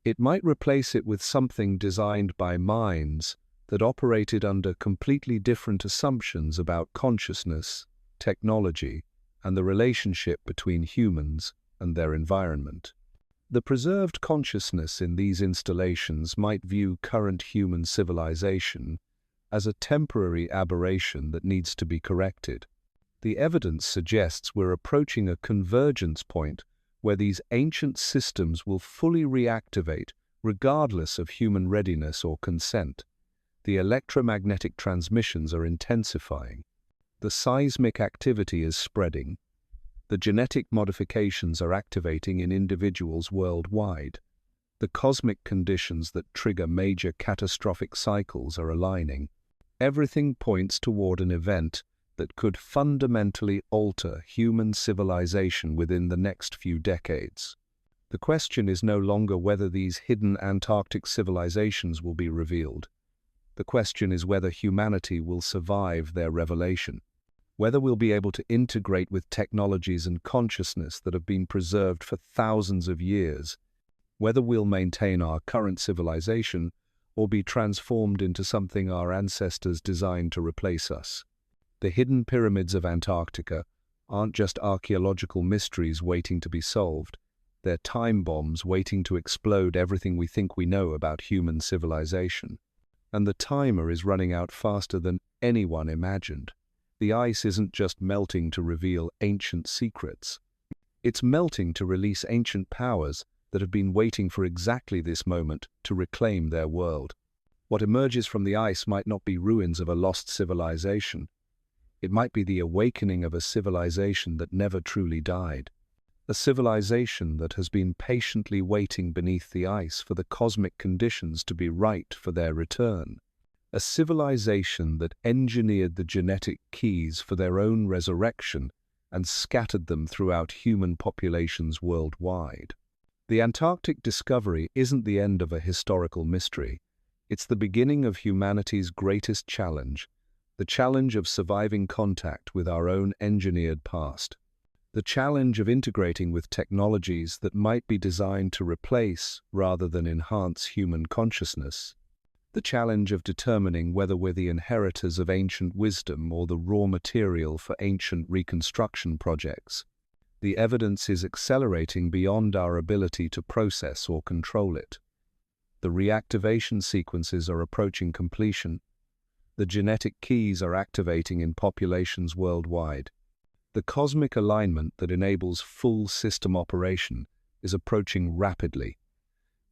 It might replace it with something designed by minds that operated under completely different assumptions about consciousness, technology, and the relationship between humans and their environment. The preserved consciousness in these installations might view current human civilization as a temporary aberration that needs to be corrected. The evidence suggests we're approaching a convergence point where these ancient systems will fully reactivate regardless of human readiness or consent. The electromagnetic transmissions are intensifying. The seismic activity is spreading. The genetic modifications are activating in individuals worldwide. The cosmic conditions that trigger major catastrophic cycles are aligning. Everything points toward an event that could fundamentally alter human civilization within the next few decades. The question is no longer whether these hidden Antarctic civilizations will be revealed. The question is whether humanity will survive their revelation, whether we'll be able to integrate with technologies and consciousness that have been preserved for thousands of years, whether we'll maintain our current civilization or be transformed into something our ancestors designed to replace us. The hidden pyramids of Antarctica aren't just archaeological mysteries waiting to be solved. They're time bombs waiting to explode everything we think we know about human civilization. And the timer is running out faster than anyone imagined. The ice isn't just melting to reveal ancient secrets. It's melting to release ancient powers that have been waiting for exactly this moment to reclaim their world. What emerges from the ice might not be ruins of a lost civilization. It might be the awakening of a civilization that never truly died. A civilization that has been patiently waiting beneath the ice for the cosmic conditions to be right for their return. A civilization that engineered the genetic keys for their own resurrection and scattered them throughout human populations worldwide. The Antarctic discovery isn't the end of a historical mystery. It's the beginning of humanity's greatest challenge, the challenge of surviving contact with our own engineered past. The challenge of integrating with technologies that might be designed to replace rather than enhance human consciousness. The challenge of determining whether we're the inheritors of ancient wisdom or the raw material for ancient reconstruction projects. The evidence is accelerating beyond our ability to process or control it. The reactivation sequences are approaching completion. The genetic keys are activating in populations worldwide. The cosmic alignment that enables full system operation is approaching rapidly.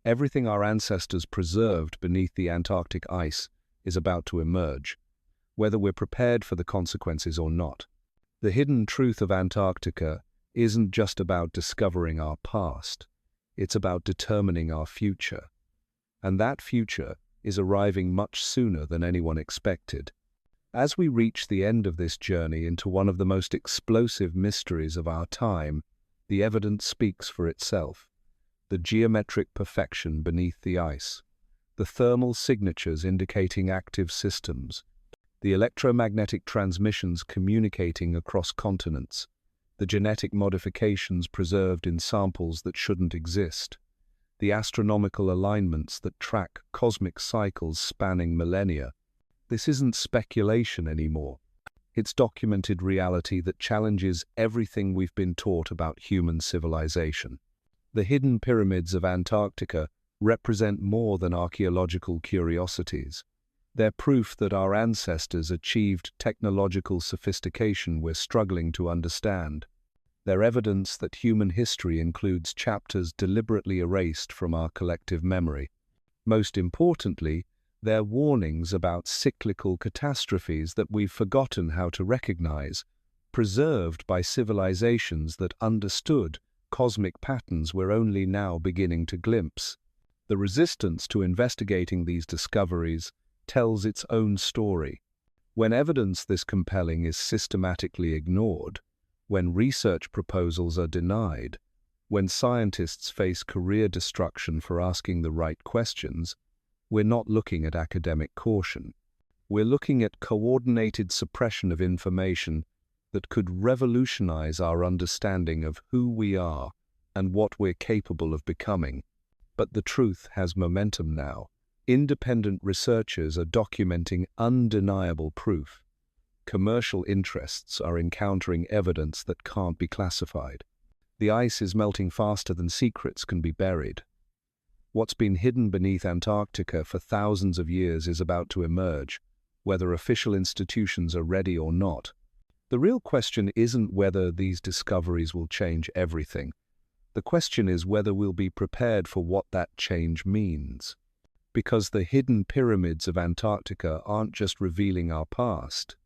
Everything our ancestors preserved beneath the Antarctic ice is about to emerge, whether we're prepared for the consequences or not. The hidden truth of Antarctica isn't just about discovering our past, it's about determining our future. And that future is arriving much sooner than anyone expected. As we reach the end of this journey into one of the most explosive mysteries of our time, the evidence speaks for itself. The geometric perfection beneath the ice, the thermal signatures indicating active systems, the electromagnetic transmissions communicating across continents, the genetic modifications preserved in samples that shouldn't exist, the astronomical alignments that track cosmic cycles spanning millennia. This isn't speculation anymore. It's documented reality that challenges everything we've been taught about human civilization. The hidden pyramids of Antarctica represent more than archaeological curiosities. They're proof that our ancestors achieved technological sophistication we're struggling to understand. They're evidence that human history includes chapters deliberately erased from our collective memory. Most importantly, they're warnings about cyclical catastrophes that we've forgotten how to recognize, preserved by civilizations that understood cosmic patterns we're only now beginning to glimpse. The resistance to investigating these discoveries tells its own story. When evidence this compelling is systematically ignored, when research proposals are denied, when scientists face career destruction for asking the right questions, we're not looking at academic caution. We're looking at coordinated suppression of information that could revolutionize our understanding of who we are and what we're capable of becoming. But the truth has momentum now. Independent researchers are documenting undeniable proof. Commercial interests are encountering evidence that can't be classified. The ice is melting faster than secrets can be buried. What's been hidden beneath Antarctica for thousands of years is about to emerge, whether official institutions are ready or not. The real question isn't whether these discoveries will change everything. The question is whether we'll be prepared for what that change means. Because the hidden pyramids of Antarctica aren't just revealing our past,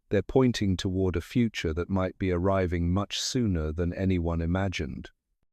they're pointing toward a future that might be arriving much sooner than anyone imagined.